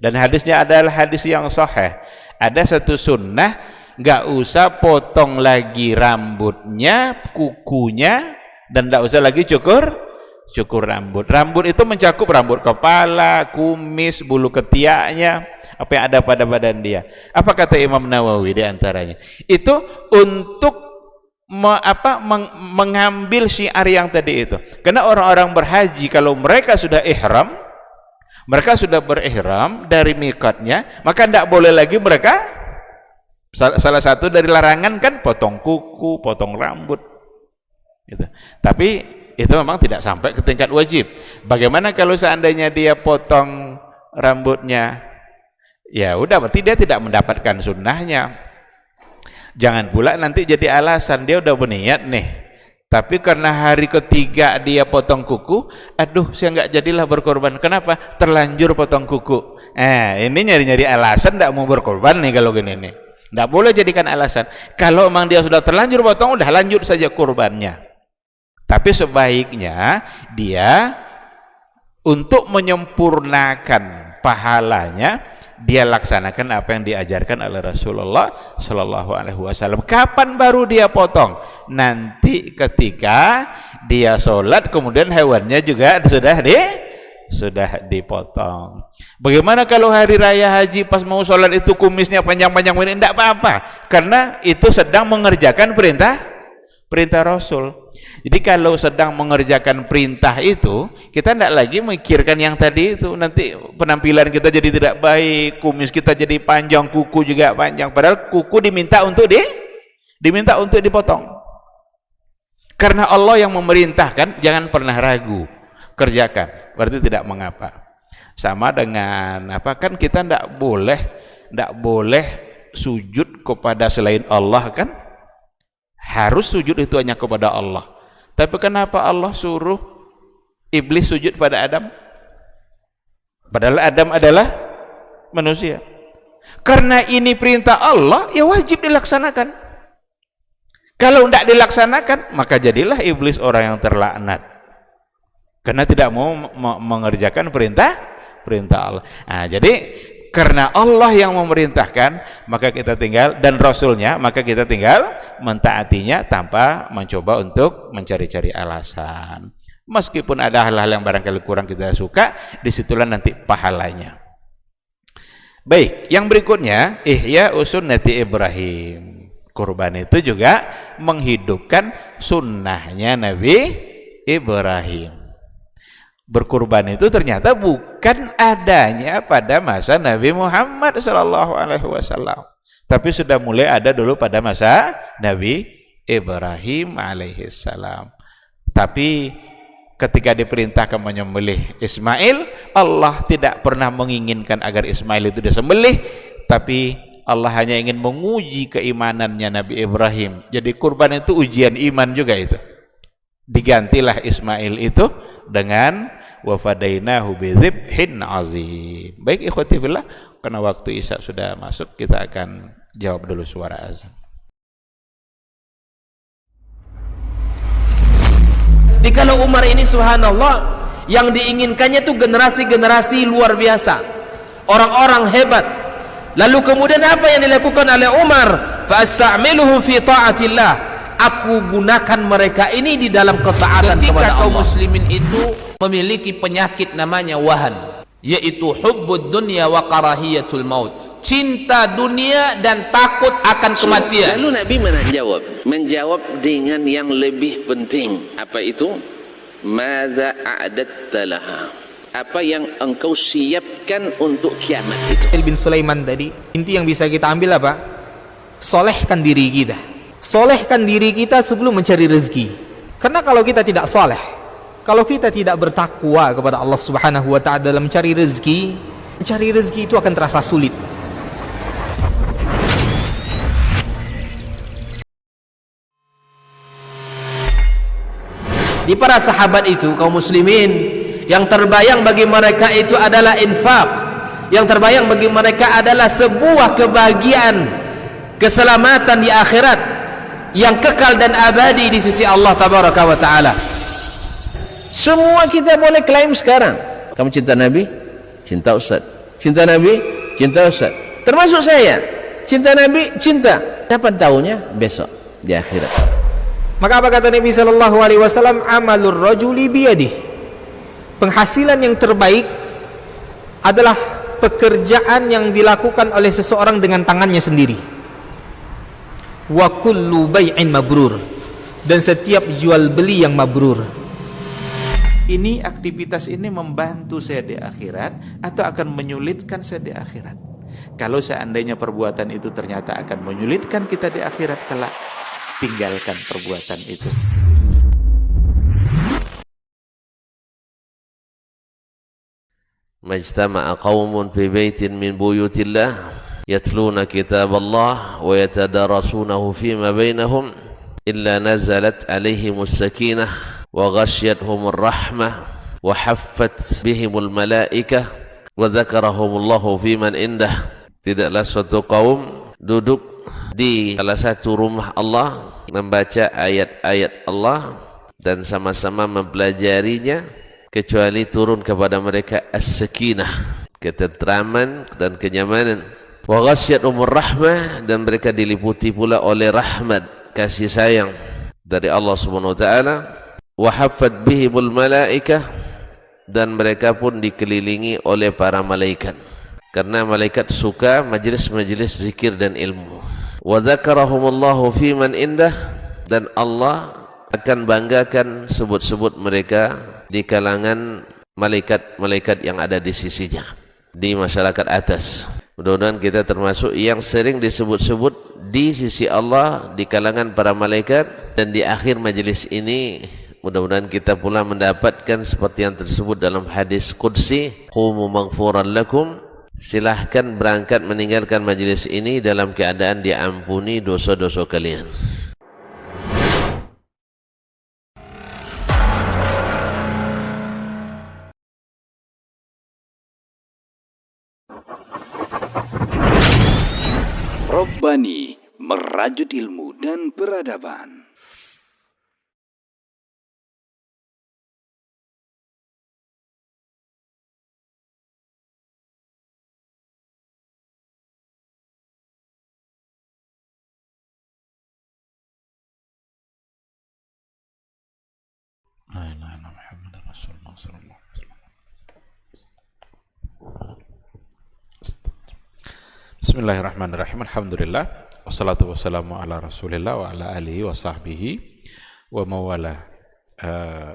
dan hadisnya adalah hadis yang sahih, ada satu sunnah, nggak usah potong lagi rambutnya, kukunya, dan nggak usah lagi cukur rambut. Rambut itu mencakup rambut kepala, kumis, bulu ketiaknya, apa yang ada pada badan dia. Apa kata Imam Nawawi di antaranya? Itu untuk mengambil syiar yang tadi itu. Karena orang-orang berhaji kalau mereka sudah ihram, mereka sudah berihram dari mikatnya, maka tidak boleh lagi mereka, salah satu dari larangan kan potong kuku, potong rambut gitu. Tapi itu memang tidak sampai ke tingkat wajib. Bagaimana kalau seandainya dia potong rambutnya? Ya udah, berarti dia tidak mendapatkan sunnahnya. Jangan pula nanti jadi alasan dia udah berniat nih, tapi karena hari ketiga dia potong kuku, aduh saya nggak jadilah berkorban. Kenapa? Terlanjur potong kuku. Ini nyari-nyari alasan tidak mau berkorban nih kalau gini nih. Tidak boleh jadikan alasan. Kalau memang dia sudah terlanjur potong, udah lanjut saja kurbannya. Tapi sebaiknya dia untuk menyempurnakan pahalanya, dia laksanakan apa yang diajarkan oleh Rasulullah Sallallahu Alaihi Wasallam. Kapan baru dia potong? Nanti ketika dia sholat, kemudian hewannya juga sudah dipotong. Bagaimana kalau hari raya haji pas mau sholat itu kumisnya panjang-panjang ini? Tidak apa-apa, karena itu sedang mengerjakan perintah Rasul. Jadi kalau sedang mengerjakan perintah itu, kita tidak lagi memikirkan yang tadi itu, nanti penampilan kita jadi tidak baik, kumis kita jadi panjang, kuku juga panjang, padahal kuku diminta untuk dipotong. Karena Allah yang memerintahkan, jangan pernah ragu, kerjakan, berarti tidak mengapa. Sama dengan apa, kan kita tidak boleh sujud kepada selain Allah kan? Harus sujud itu hanya kepada Allah. Tapi kenapa Allah suruh iblis sujud pada Adam? Padahal Adam adalah manusia. Karena ini perintah Allah, ya wajib dilaksanakan. Kalau tidak dilaksanakan, maka jadilah iblis orang yang terlaknat. Karena tidak mau mengerjakan perintah Allah. Nah, jadi karena Allah yang memerintahkan, maka kita tinggal, dan Rasulnya, maka kita tinggal mentaatinya tanpa mencoba untuk mencari-cari alasan. Meskipun ada hal-hal yang barangkali kurang kita suka, disitulah nanti pahalanya. Baik, yang berikutnya, ihya sunnati Ibrahim. Kurban itu juga menghidupkan sunnahnya Nabi Ibrahim. Berkurban itu ternyata bukan adanya pada masa Nabi Muhammad SAW, tapi sudah mulai ada dulu pada masa Nabi Ibrahim alaihissalam. Tapi ketika diperintahkan menyembelih Ismail, Allah tidak pernah menginginkan agar Ismail itu disembelih, tapi Allah hanya ingin menguji keimanannya Nabi Ibrahim. Jadi kurban itu ujian iman juga itu. Digantilah Ismail itu dengan wa fadainahu bidzibhin azim. Baik ikhwati fillah, karena waktu Isya sudah masuk, kita akan jawab dulu suara azan. Di kalau Umar ini subhanallah, yang diinginkannya itu generasi-generasi luar biasa, orang-orang hebat. Lalu kemudian apa yang dilakukan oleh Umar? Fa asta'miluhum fi ta'atillah. aku gunakan mereka ini di dalam ketaatan kepada Allah. Ketika kaum muslimin itu memiliki penyakit namanya wahan, yaitu hubbud dunya wa karahiyatul maut, cinta dunia dan takut akan kematian. Lalu Nabi menjawab dengan yang lebih penting. Apa itu? Madza a'adatta laha? Apa yang engkau siapkan untuk kiamat itu? Bin Sulaiman tadi, inti yang bisa kita ambil apa? Solehkan diri kita. Solehkan diri kita sebelum mencari rezeki. Karena kalau kita tidak soleh, kalau kita tidak bertakwa kepada Allah Subhanahu wa ta'ala dalam mencari rezeki itu akan terasa sulit. Di para sahabat itu, kaum muslimin, yang terbayang bagi mereka itu adalah infak, yang terbayang bagi mereka adalah sebuah kebahagiaan, keselamatan di akhirat yang kekal dan abadi di sisi Allah tabaraka wa ta'ala. Semua kita boleh klaim sekarang. Kamu cinta Nabi? Cinta Ustaz. Cinta Nabi? Cinta Ustaz. Termasuk saya. Cinta Nabi? Cinta. Dapat tahunya besok di akhirat. Maka apa kata Nabi sallallahu alaihi wasallam? Amalur rajuli biyadihi. Penghasilan yang terbaik adalah pekerjaan yang dilakukan oleh seseorang dengan tangannya sendiri. Wa kullu bai'in mabrur, dan setiap jual beli yang mabrur. Ini aktivitas ini membantu saya di akhirat atau akan menyulitkan saya di akhirat? Kalau seandainya perbuatan itu ternyata akan menyulitkan kita di akhirat kelak, tinggalkan perbuatan itu. Majtama'a qaumun fi baitin min buyutillah yatluna kitaballah wa yatadarasunahu fima bainahum illa nazalat alaihimus sakinah wa ghasyiyatuhumur rahmah wa haffat bihimul malaikah wa dzakarahumullahu fiman indah. Tidaklah suatu kaum duduk di salah satu rumah Allah membaca ayat-ayat Allah dan sama-sama mempelajarinya, kecuali turun kepada mereka as-sakinah, ketentraman dan kenyamanan. Wa ghasyiyatuhumur rahmah, dan mereka diliputi pula oleh rahmat, kasih sayang dari Allah Subhanahu wa taala. Wa haffat bihimul malaikah, dan mereka pun dikelilingi oleh para malaikat, karena malaikat suka majlis-majlis zikir dan ilmu. Wa dzakarahumullahu fiman indah, dan Allah akan banggakan sebut-sebut mereka di kalangan malaikat-malaikat yang ada di sisinya, di masyarakat atas. Mudah-mudahan kita termasuk yang sering disebut-sebut di sisi Allah, di kalangan para malaikat, dan di akhir majelis ini mudah-mudahan kita pula mendapatkan seperti yang tersebut dalam hadis qudsi, qumu maghfuran lakum, silahkan berangkat meninggalkan majelis ini dalam keadaan diampuni dosa-dosa kalian. Robbani, merajut ilmu dan peradaban. Bismillahirrahmanirrahim. Alhamdulillah, wassalatu wassalamu ala rasulillah wa ala alihi wa sahbihi wa mawala.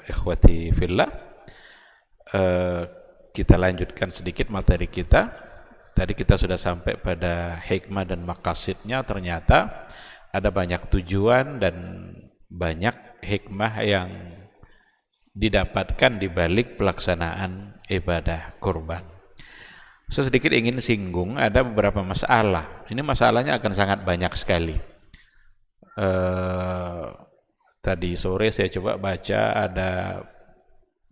Ikhwati fillah, kita lanjutkan sedikit materi kita. Tadi kita sudah sampai pada hikmah dan maqasidnya. Ternyata ada banyak tujuan dan banyak hikmah yang didapatkan di balik pelaksanaan ibadah kurban. Saya sedikit ingin singgung ada beberapa masalah. Ini masalahnya akan sangat banyak sekali. Tadi sore saya coba baca ada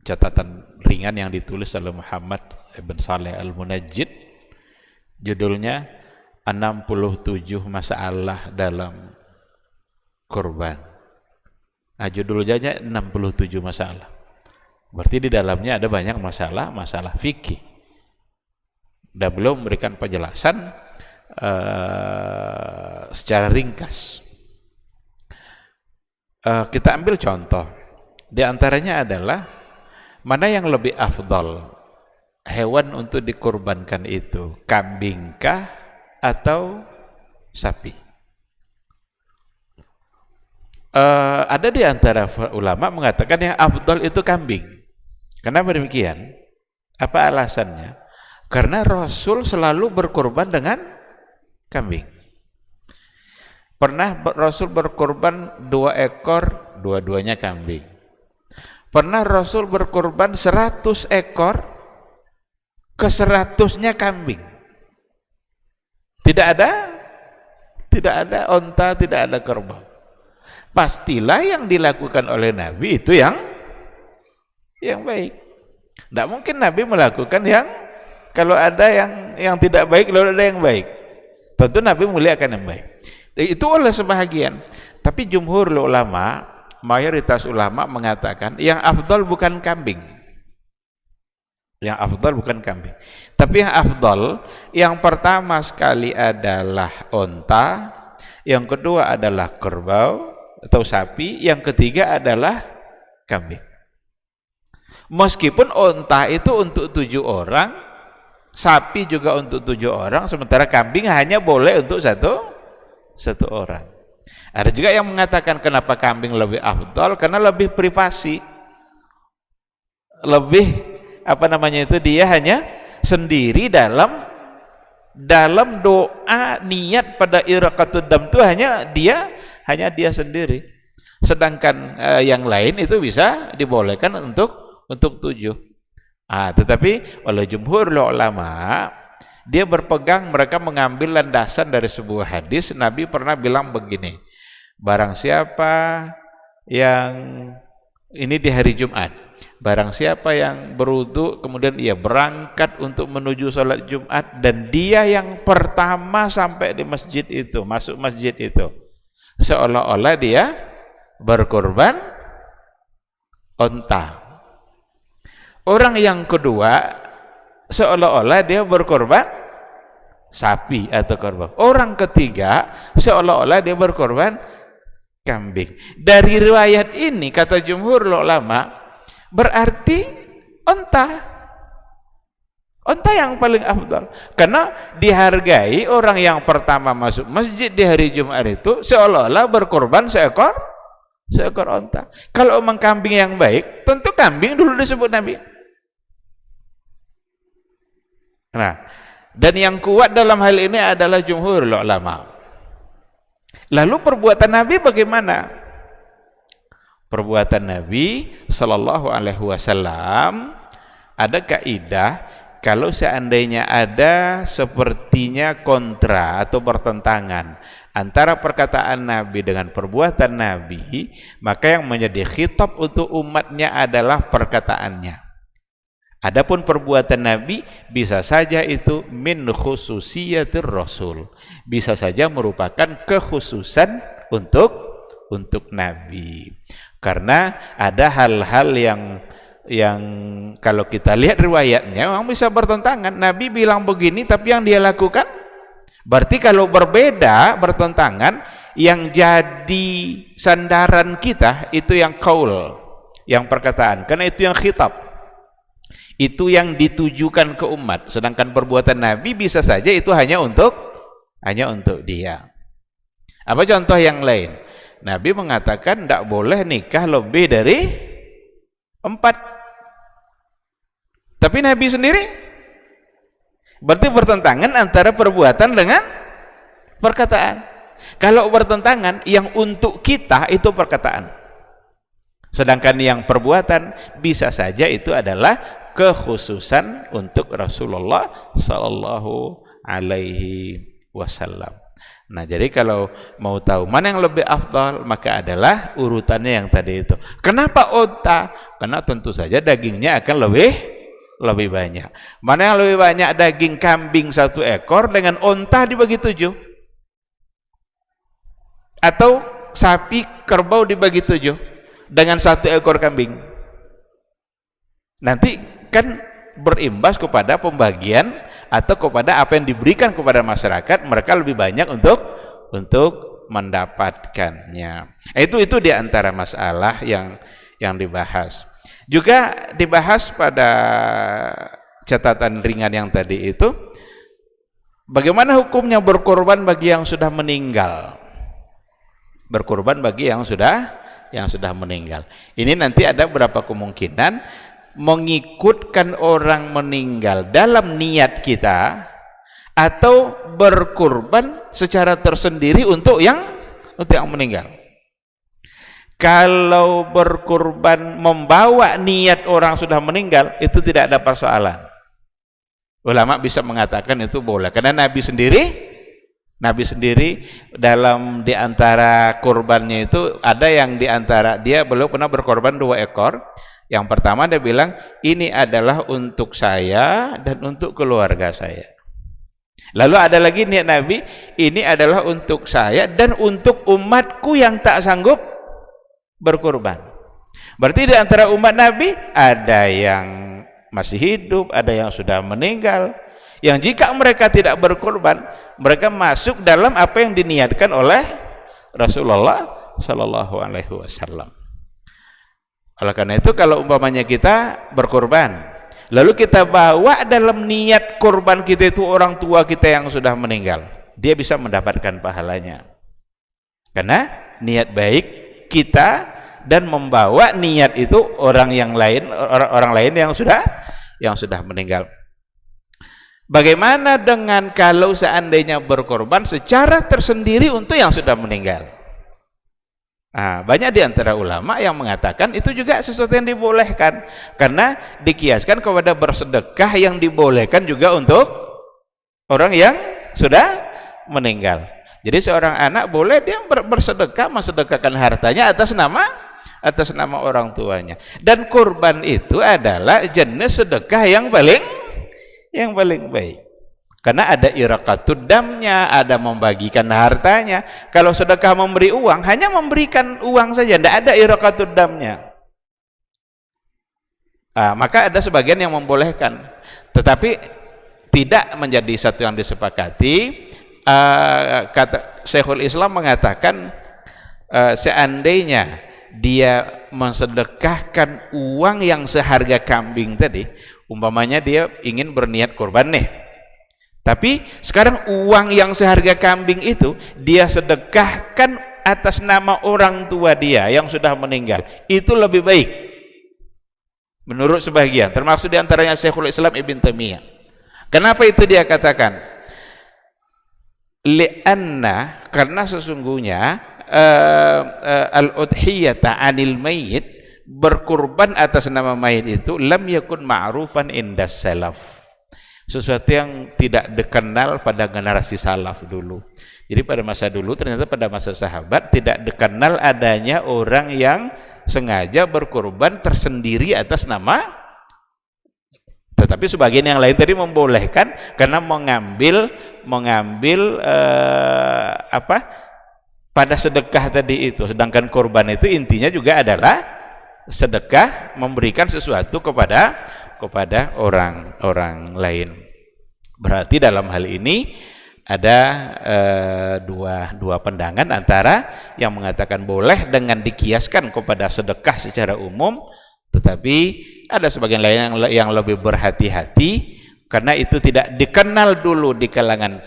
catatan ringan yang ditulis oleh Muhammad ibn Saleh al-Munajjid. Judulnya 67 masalah dalam kurban. Nah, judulnya 67 masalah. Berarti di dalamnya ada banyak masalah fikih. Dan belum memberikan penjelasan secara ringkas. kita ambil contoh. Di antaranya adalah mana yang lebih afdal hewan untuk dikorbankan itu, kambingkah atau sapi? Ada di antara ulama mengatakan yang afdal itu kambing. Kenapa demikian? Apa alasannya? Karena Rasul selalu berkorban dengan kambing. Pernah Rasul berkorban 2 ekor, dua-duanya kambing. Pernah Rasul berkorban 100 ekor, ke 100-nya kambing. Tidak ada onta, tidak ada kerbau. Pastilah yang dilakukan oleh Nabi itu yang baik. Tidak mungkin Nabi melakukan yang kalau ada yang tidak baik, lalu ada yang baik. Tentu Nabi muliakan yang baik. Itu oleh sebahagian. Tapi jumhur ulama, mayoritas ulama mengatakan yang afdal bukan kambing. Yang afdal bukan kambing. Tapi yang afdal, yang pertama sekali adalah onta, yang kedua adalah kerbau atau sapi, yang ketiga adalah kambing. Meskipun onta itu untuk 7 orang, sapi juga untuk 7 orang, sementara kambing hanya boleh untuk satu orang. Ada juga yang mengatakan kenapa kambing lebih afdal, karena lebih privasi, lebih dia hanya sendiri dalam doa niat pada iraqatud dam itu hanya dia sendiri. Sedangkan yang lain itu bisa dibolehkan untuk 7. Tetapi oleh jumhur ulama, dia berpegang, mereka mengambil landasan dari sebuah hadis. Nabi pernah bilang begini, barang siapa yang ini di hari Jumat, barang siapa yang berwudu kemudian ia berangkat untuk menuju sholat Jumat dan dia yang pertama sampai di masjid itu, masuk masjid itu, seolah-olah dia berkorban onta. Orang yang kedua seolah-olah dia berkorban sapi atau kerbau. Orang ketiga seolah-olah dia berkorban kambing. Dari riwayat ini kata jumhur ulama, berarti onta yang paling afdal, karena dihargai orang yang pertama masuk masjid di hari Jumat itu seolah-olah berkorban seekor onta. Kalau memang kambing yang baik, tentu kambing dulu disebut Nabi. Nah, dan yang kuat dalam hal ini adalah jumhur ulama. Lalu perbuatan Nabi bagaimana? Perbuatan Nabi sallallahu alaihi wasallam ada kaidah, kalau seandainya ada sepertinya kontra atau bertentangan antara perkataan Nabi dengan perbuatan Nabi, maka yang menjadi khitab untuk umatnya adalah perkataannya. Adapun perbuatan Nabi bisa saja itu min khususiyatir Rasul, bisa saja merupakan kekhususan untuk Nabi. Karena ada hal-hal yang kalau kita lihat riwayatnya memang bisa bertentangan. Nabi bilang begini tapi yang dia lakukan, berarti kalau berbeda, bertentangan, yang jadi sandaran kita itu yang qaul, yang perkataan, karena itu yang khitab, itu yang ditujukan ke umat. Sedangkan perbuatan Nabi bisa saja itu hanya untuk dia. Apa contoh yang lain? Nabi mengatakan tidak boleh nikah lebih dari 4. Tapi Nabi sendiri, berarti bertentangan antara perbuatan dengan perkataan. Kalau bertentangan, yang untuk kita itu perkataan, sedangkan yang perbuatan bisa saja itu adalah kekhususan untuk Rasulullah sallallahu alaihi wasallam. Nah, jadi kalau mau tahu mana yang lebih afdal, maka adalah urutannya yang tadi itu. Kenapa onta? Karena tentu saja dagingnya akan lebih banyak. Mana yang lebih banyak, daging kambing 1 ekor dengan onta dibagi 7, atau sapi kerbau dibagi 7 dengan 1 ekor kambing? Nanti kan berimbas kepada pembagian atau kepada apa yang diberikan kepada masyarakat. Mereka lebih banyak untuk mendapatkannya. Itu di antara masalah yang dibahas. Juga dibahas pada catatan ringan yang tadi itu, bagaimana hukumnya berkorban bagi yang sudah meninggal. Berkorban bagi yang sudah meninggal. Ini nanti ada beberapa kemungkinan mengikutkan orang meninggal dalam niat kita, atau berkorban secara tersendiri untuk yang meninggal. Kalau berkorban membawa niat orang sudah meninggal, itu tidak ada persoalan. Ulama bisa mengatakan itu boleh, karena Nabi sendiri dalam diantara korbannya itu ada yang diantara dia beliau pernah berkorban 2 ekor. Yang pertama dia bilang, ini adalah untuk saya dan untuk keluarga saya. Lalu ada lagi niat Nabi, ini adalah untuk saya dan untuk umatku yang tak sanggup berkorban. Berarti di antara umat Nabi ada yang masih hidup, ada yang sudah meninggal, yang jika mereka tidak berkorban, mereka masuk dalam apa yang diniatkan oleh Rasulullah Sallallahu Alaihi Wasallam. Oleh karena itu, kalau umpamanya kita berkorban, lalu kita bawa dalam niat korban kita itu orang tua kita yang sudah meninggal, dia bisa mendapatkan pahalanya, karena niat baik kita dan membawa niat itu orang lain yang sudah meninggal. Bagaimana dengan kalau seandainya berkorban secara tersendiri untuk yang sudah meninggal? Banyak di antara ulama yang mengatakan itu juga sesuatu yang dibolehkan, karena dikiaskan kepada bersedekah yang dibolehkan juga untuk orang yang sudah meninggal. Jadi seorang anak boleh dia bersedekah, mensedekahkan hartanya atas nama orang tuanya. Dan kurban itu adalah jenis sedekah yang paling baik. Karena ada iraqatud damnya, ada membagikan hartanya. Kalau sedekah memberi uang, hanya memberikan uang saja, tidak ada iraqatud damnya. Maka ada sebagian yang membolehkan, tetapi tidak menjadi satu yang disepakati. Kata Syekhul Islam mengatakan, seandainya dia mensedekahkan uang yang seharga kambing tadi, umpamanya dia ingin berniat kurban nih, tapi sekarang uang yang seharga kambing itu dia sedekahkan atas nama orang tua dia yang sudah meninggal, itu lebih baik menurut sebagian, termasuk diantaranya Syekhul Islam Ibn Taimiyah. Kenapa itu dia katakan? Lianna, karena sesungguhnya al-udhiyata anil mayyit, berkurban atas nama mayit itu lam yakun ma'rufan indas salaf, sesuatu yang tidak dikenal pada generasi salaf dulu. Jadi pada masa dulu, ternyata pada masa sahabat tidak dikenal adanya orang yang sengaja berkurban tersendiri atas nama. Tetapi sebagian yang lain tadi membolehkan karena mengambil pada sedekah tadi itu. Sedangkan kurban itu intinya juga adalah sedekah, memberikan sesuatu kepada orang lain. Berarti dalam hal ini ada dua pandangan, antara yang mengatakan boleh dengan dikiaskan kepada sedekah secara umum, tetapi ada sebagian lain yang lebih berhati-hati karena itu tidak dikenal dulu di kalangan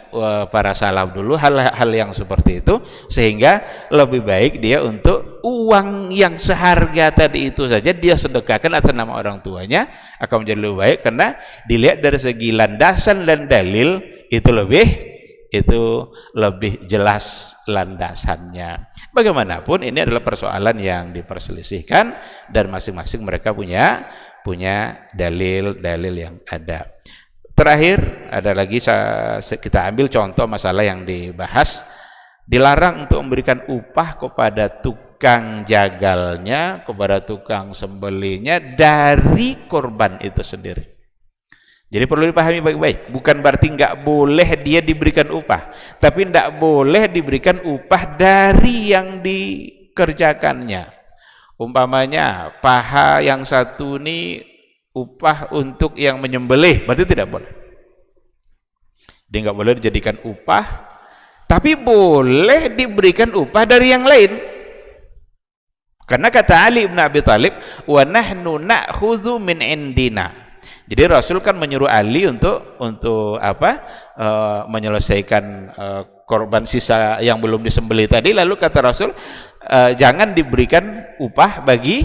para salaf dulu hal yang seperti itu, sehingga lebih baik dia untuk uang yang seharga tadi itu saja dia sedekahkan atas nama orang tuanya, akan menjadi lebih baik karena dilihat dari segi landasan dan dalil itu lebih jelas landasannya. Bagaimanapun ini adalah persoalan yang diperselisihkan dan masing-masing mereka punya dalil-dalil yang ada. Terakhir ada lagi, kita ambil contoh masalah yang dibahas, dilarang untuk memberikan upah kepada tukang jagalnya, kepada tukang sembelihnya dari korban itu sendiri. Jadi perlu dipahami baik-baik, bukan berarti nggak boleh dia diberikan upah, tapi nggak boleh diberikan upah dari yang dikerjakannya. Umpamanya paha yang satu ini upah untuk yang menyembelih, berarti tidak boleh. Dia nggak boleh dijadikan upah, tapi boleh diberikan upah dari yang lain. Karena kata Ali bin Abi Thalib, wa nahnu na'khudhu min indina. Jadi Rasul kan menyuruh Ali untuk apa? Menyelesaikan korban sisa yang belum disembelih tadi. Lalu kata Rasul, jangan diberikan upah bagi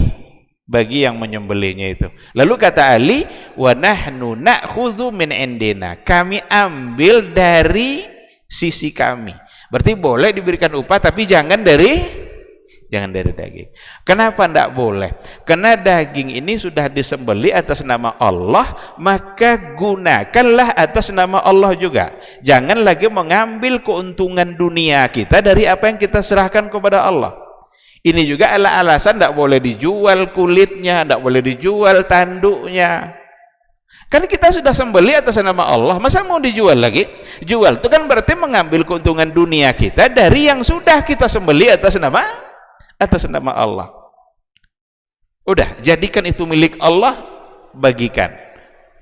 yang menyembelihnya itu. Lalu kata Ali, wa nahnu na'khudhu min indina. Kami ambil dari sisi kami. Berarti boleh diberikan upah, tapi jangan dari daging. Kenapa tidak boleh? Karena daging ini sudah disembelih atas nama Allah, maka gunakanlah atas nama Allah juga. Jangan lagi mengambil keuntungan dunia kita dari apa yang kita serahkan kepada Allah. Ini juga adalah alasan tidak boleh dijual kulitnya, tidak boleh dijual tanduknya. Kan kita sudah sembelih atas nama Allah, masa mau dijual lagi? Jual itu kan berarti mengambil keuntungan dunia kita dari yang sudah kita sembelih atas nama Allah. Udah, jadikan itu milik Allah, bagikan.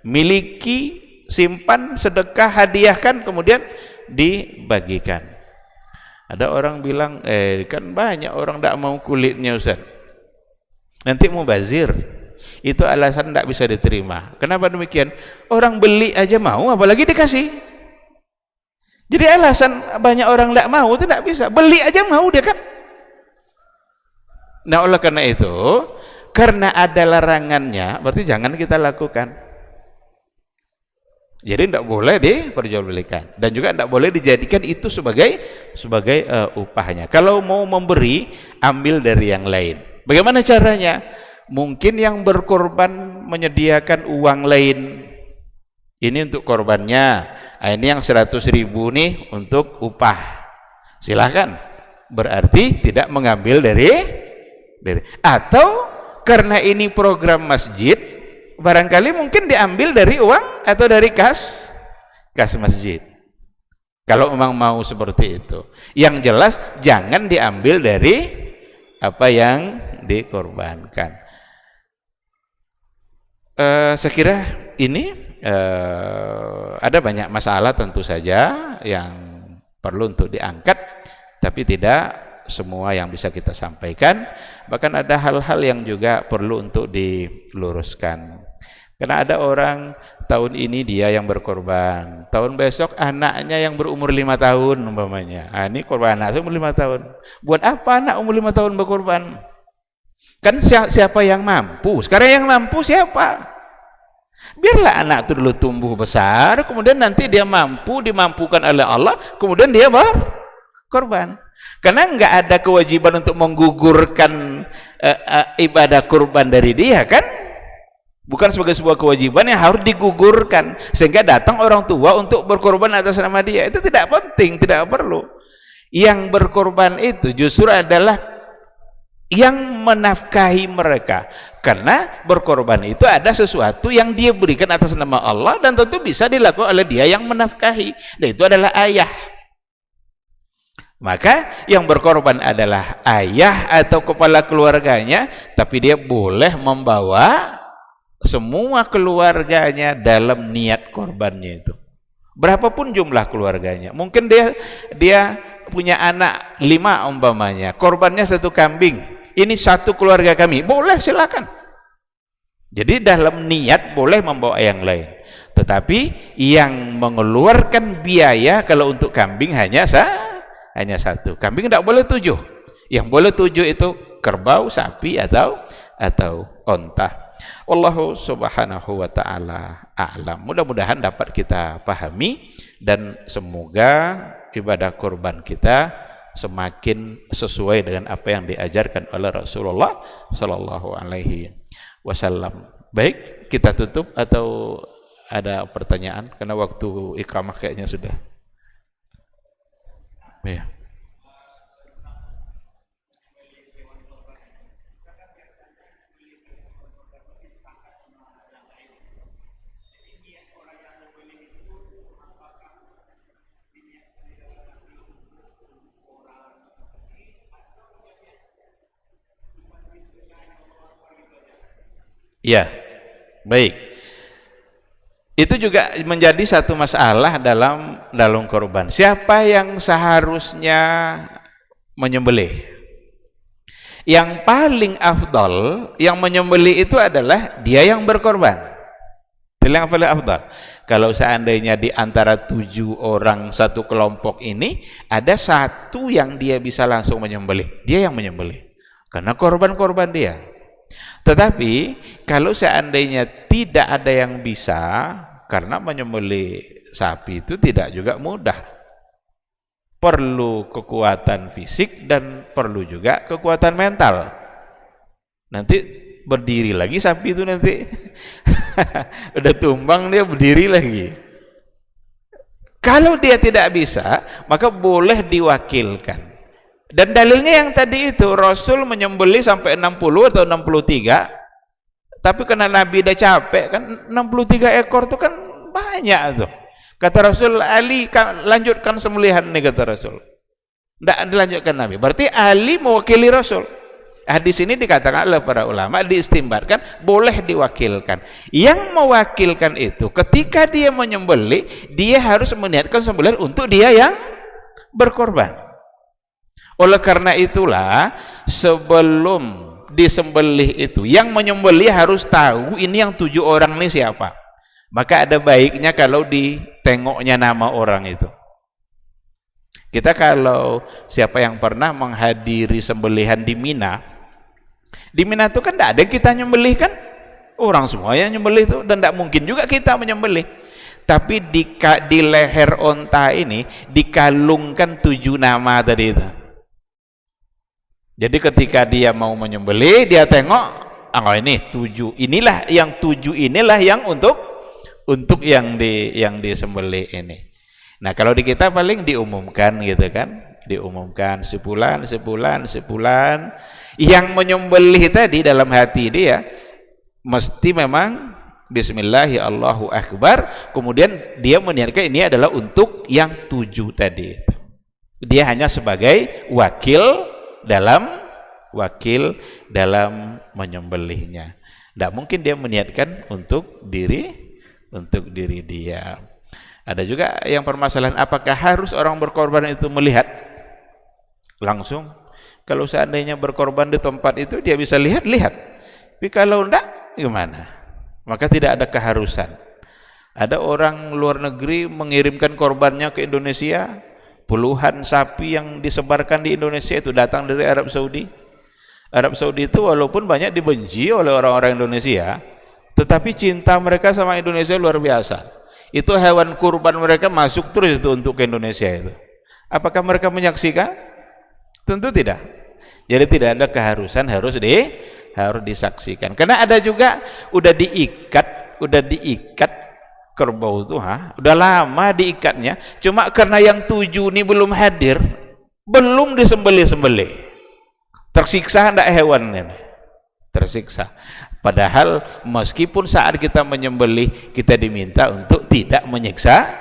Miliki, simpan, sedekah, hadiahkan, kemudian dibagikan. Ada orang bilang, kan banyak orang tidak mau kulitnya Ustaz. Nanti mubazir. Itu alasan tidak bisa diterima. Kenapa demikian? Orang beli aja mau, apalagi dikasih. Jadi alasan banyak orang tidak mau itu tidak bisa. Beli aja mau dia kan. Nah, oleh karena itu, karena ada larangannya, berarti jangan kita lakukan. Jadi tidak boleh diperjualbelikan, dan juga tidak boleh dijadikan itu sebagai upahnya. Kalau mau memberi, ambil dari yang lain. Bagaimana caranya? Mungkin yang berkorban menyediakan uang lain. Ini untuk korbannya. Ini yang 100.000 nih untuk upah. Silahkan. Berarti tidak mengambil dari atau karena ini program masjid, barangkali mungkin diambil dari uang atau dari kas masjid. Kalau memang mau seperti itu, yang jelas jangan diambil dari apa yang dikorbankan. Saya kira ini ada banyak masalah tentu saja yang perlu untuk diangkat, tapi tidak semua yang bisa kita sampaikan. Bahkan ada hal-hal yang juga perlu untuk diluruskan. Karena ada orang tahun ini dia yang berkorban, tahun besok anaknya yang berumur 5 tahun umpamanya. Ini korban anak umur 5 tahun. Buat apa anak umur 5 tahun berkorban? Kan siapa yang mampu? Sekarang yang mampu siapa? Biarlah anak itu dulu tumbuh besar, kemudian nanti dia dimampukan oleh Allah, kemudian dia berkorban. Karena enggak ada kewajiban untuk menggugurkan ibadah kurban dari dia kan, bukan sebagai sebuah kewajiban yang harus digugurkan sehingga datang orang tua untuk berkorban atas nama dia. Itu tidak penting, tidak perlu. Yang berkorban itu justru adalah yang menafkahi mereka, karena berkorban itu ada sesuatu yang dia berikan atas nama Allah dan tentu bisa dilakukan oleh dia yang menafkahi, dan itu adalah ayah. Maka yang berkorban adalah ayah atau kepala keluarganya, tapi dia boleh membawa semua keluarganya dalam niat korbannya itu. Berapapun jumlah keluarganya. Mungkin dia punya anak 5 umpamanya, korbannya 1 kambing. Ini 1 keluarga kami, boleh silakan. Jadi dalam niat boleh membawa yang lain. Tetapi yang mengeluarkan biaya kalau untuk kambing hanya 1. Kambing tidak boleh 7. Yang boleh 7 itu kerbau, sapi atau onta. Wallahu subhanahu wa ta'ala a'lam. Mudah-mudahan dapat kita pahami, dan semoga ibadah kurban kita semakin sesuai dengan apa yang diajarkan oleh Rasulullah sallallahu alaihi wasallam. Baik, kita tutup atau ada pertanyaan, karena waktu iqamah kayaknya sudah. Ya. Ya, baik. Itu juga menjadi satu masalah dalam kurban. Siapa yang seharusnya menyembelih? Yang paling afdal yang menyembelih itu adalah dia yang berkorban. Itu yang paling afdal. Kalau seandainya di antara 7 orang satu kelompok ini ada satu yang dia bisa langsung menyembelih, dia yang menyembelih karena korban-korban dia. Tetapi kalau seandainya tidak ada yang bisa, karena menyembelih sapi itu tidak juga mudah, perlu kekuatan fisik dan perlu juga kekuatan mental. Nanti berdiri lagi sapi itu nanti udah tumbang dia berdiri lagi. Kalau dia tidak bisa, maka boleh diwakilkan. Dan dalilnya yang tadi itu, Rasul menyembelih sampai 60 atau 63, tapi karena Nabi udah capek kan, 63 ekor itu kan banyak tuh. Kata Rasul, Ali lanjutkan sembelihan nih, kata Rasul. Tidak dilanjutkan Nabi, berarti Ali mewakili Rasul. Hadis ini dikatakan oleh para ulama, diistimbatkan boleh diwakilkan. Yang mewakilkan itu ketika dia menyembelih, dia harus meniatkan sembelihan untuk dia yang berkorban. Oleh karena itulah sebelum disembelih itu, yang menyembelih harus tahu ini yang 7 orang ini siapa. Maka ada baiknya kalau ditengoknya nama orang itu. Kita kalau siapa yang pernah menghadiri sembelihan di Mina itu kan tidak ada yang kita nyembelih kan, orang semua yang nyembelih itu, dan tidak mungkin juga kita menyembelih. Tapi di leher onta ini dikalungkan 7 nama tadi itu. Jadi ketika dia mau menyembelih, dia tengok, oh ini 7, inilah yang 7, inilah yang untuk yang disembelih ini. Nah kalau di kita paling diumumkan gitu kan, diumumkan sebulan. Yang menyembelih tadi dalam hati dia mesti memang Bismillah, ya Allahu Akbar, kemudian dia meniatkan ini adalah untuk yang 7 tadi. Dia hanya sebagai wakil dalam menyembelihnya. Tidak mungkin dia meniatkan untuk diri dia. Ada juga yang permasalahan, apakah harus orang berkorban itu melihat langsung? Kalau seandainya berkorban di tempat itu dia bisa lihat. Tapi kalau tidak, gimana? Maka tidak ada keharusan. Ada orang luar negeri mengirimkan korbannya ke Indonesia, puluhan sapi yang disebarkan di Indonesia itu datang dari Arab Saudi. Arab Saudi itu walaupun banyak dibenci oleh orang-orang Indonesia, tetapi cinta mereka sama Indonesia luar biasa. Itu hewan kurban mereka masuk terus itu untuk ke Indonesia itu. Apakah mereka menyaksikan? Tentu tidak. Jadi tidak ada keharusan harus disaksikan. Karena ada juga udah diikat kerbau itu, udah lama diikatnya, cuma karena yang 7 ini belum hadir, belum disembelih. Tersiksa hendak hewan ini, tersiksa. Padahal meskipun saat kita menyembelih kita diminta untuk tidak menyiksa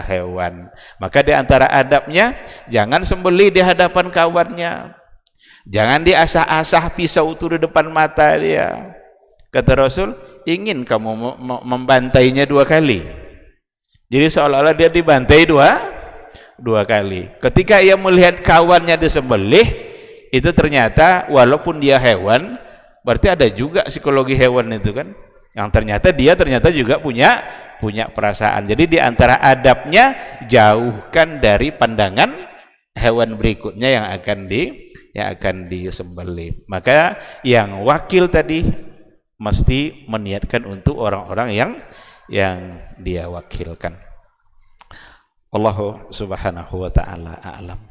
hewan. Maka di antara adabnya, jangan sembelih di hadapan kawannya, jangan diasah-asah pisau itu di depan mata dia. Kata Rasul, ingin kamu membantainya 2 kali. Jadi seolah-olah dia dibantai dua kali. Ketika ia melihat kawannya disembelih, itu ternyata walaupun dia hewan, berarti ada juga psikologi hewan itu kan, yang ternyata dia juga punya perasaan. Jadi di antara adabnya, jauhkan dari pandangan hewan berikutnya yang akan disembelih. Maka yang wakil tadi mesti meniatkan untuk orang-orang yang dia wakilkan. Allahu subhanahu wa ta'ala a'lam.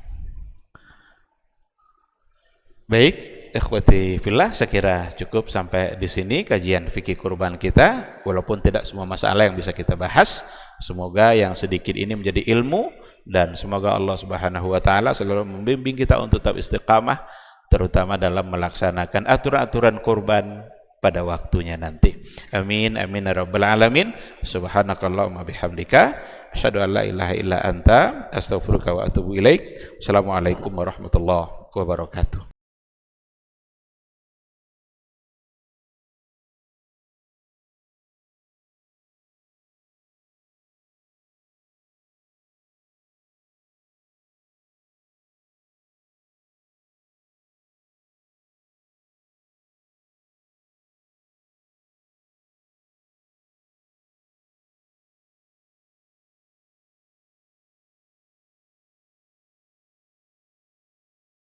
Baik, ikhwati fillah, saya kira cukup sampai di sini kajian fikih kurban kita. Walaupun tidak semua masalah yang bisa kita bahas, semoga yang sedikit ini menjadi ilmu, dan semoga Allah subhanahu wa ta'ala selalu membimbing kita untuk tetap istiqamah, terutama dalam melaksanakan aturan-aturan kurban pada waktunya nanti. Amin amin ya rabbal alamin. Subhanakallahumma bihamdika asyhadu an la ilaha illa anta astaghfiruka wa atubu ilaik. Assalamualaikum warahmatullahi wabarakatuh.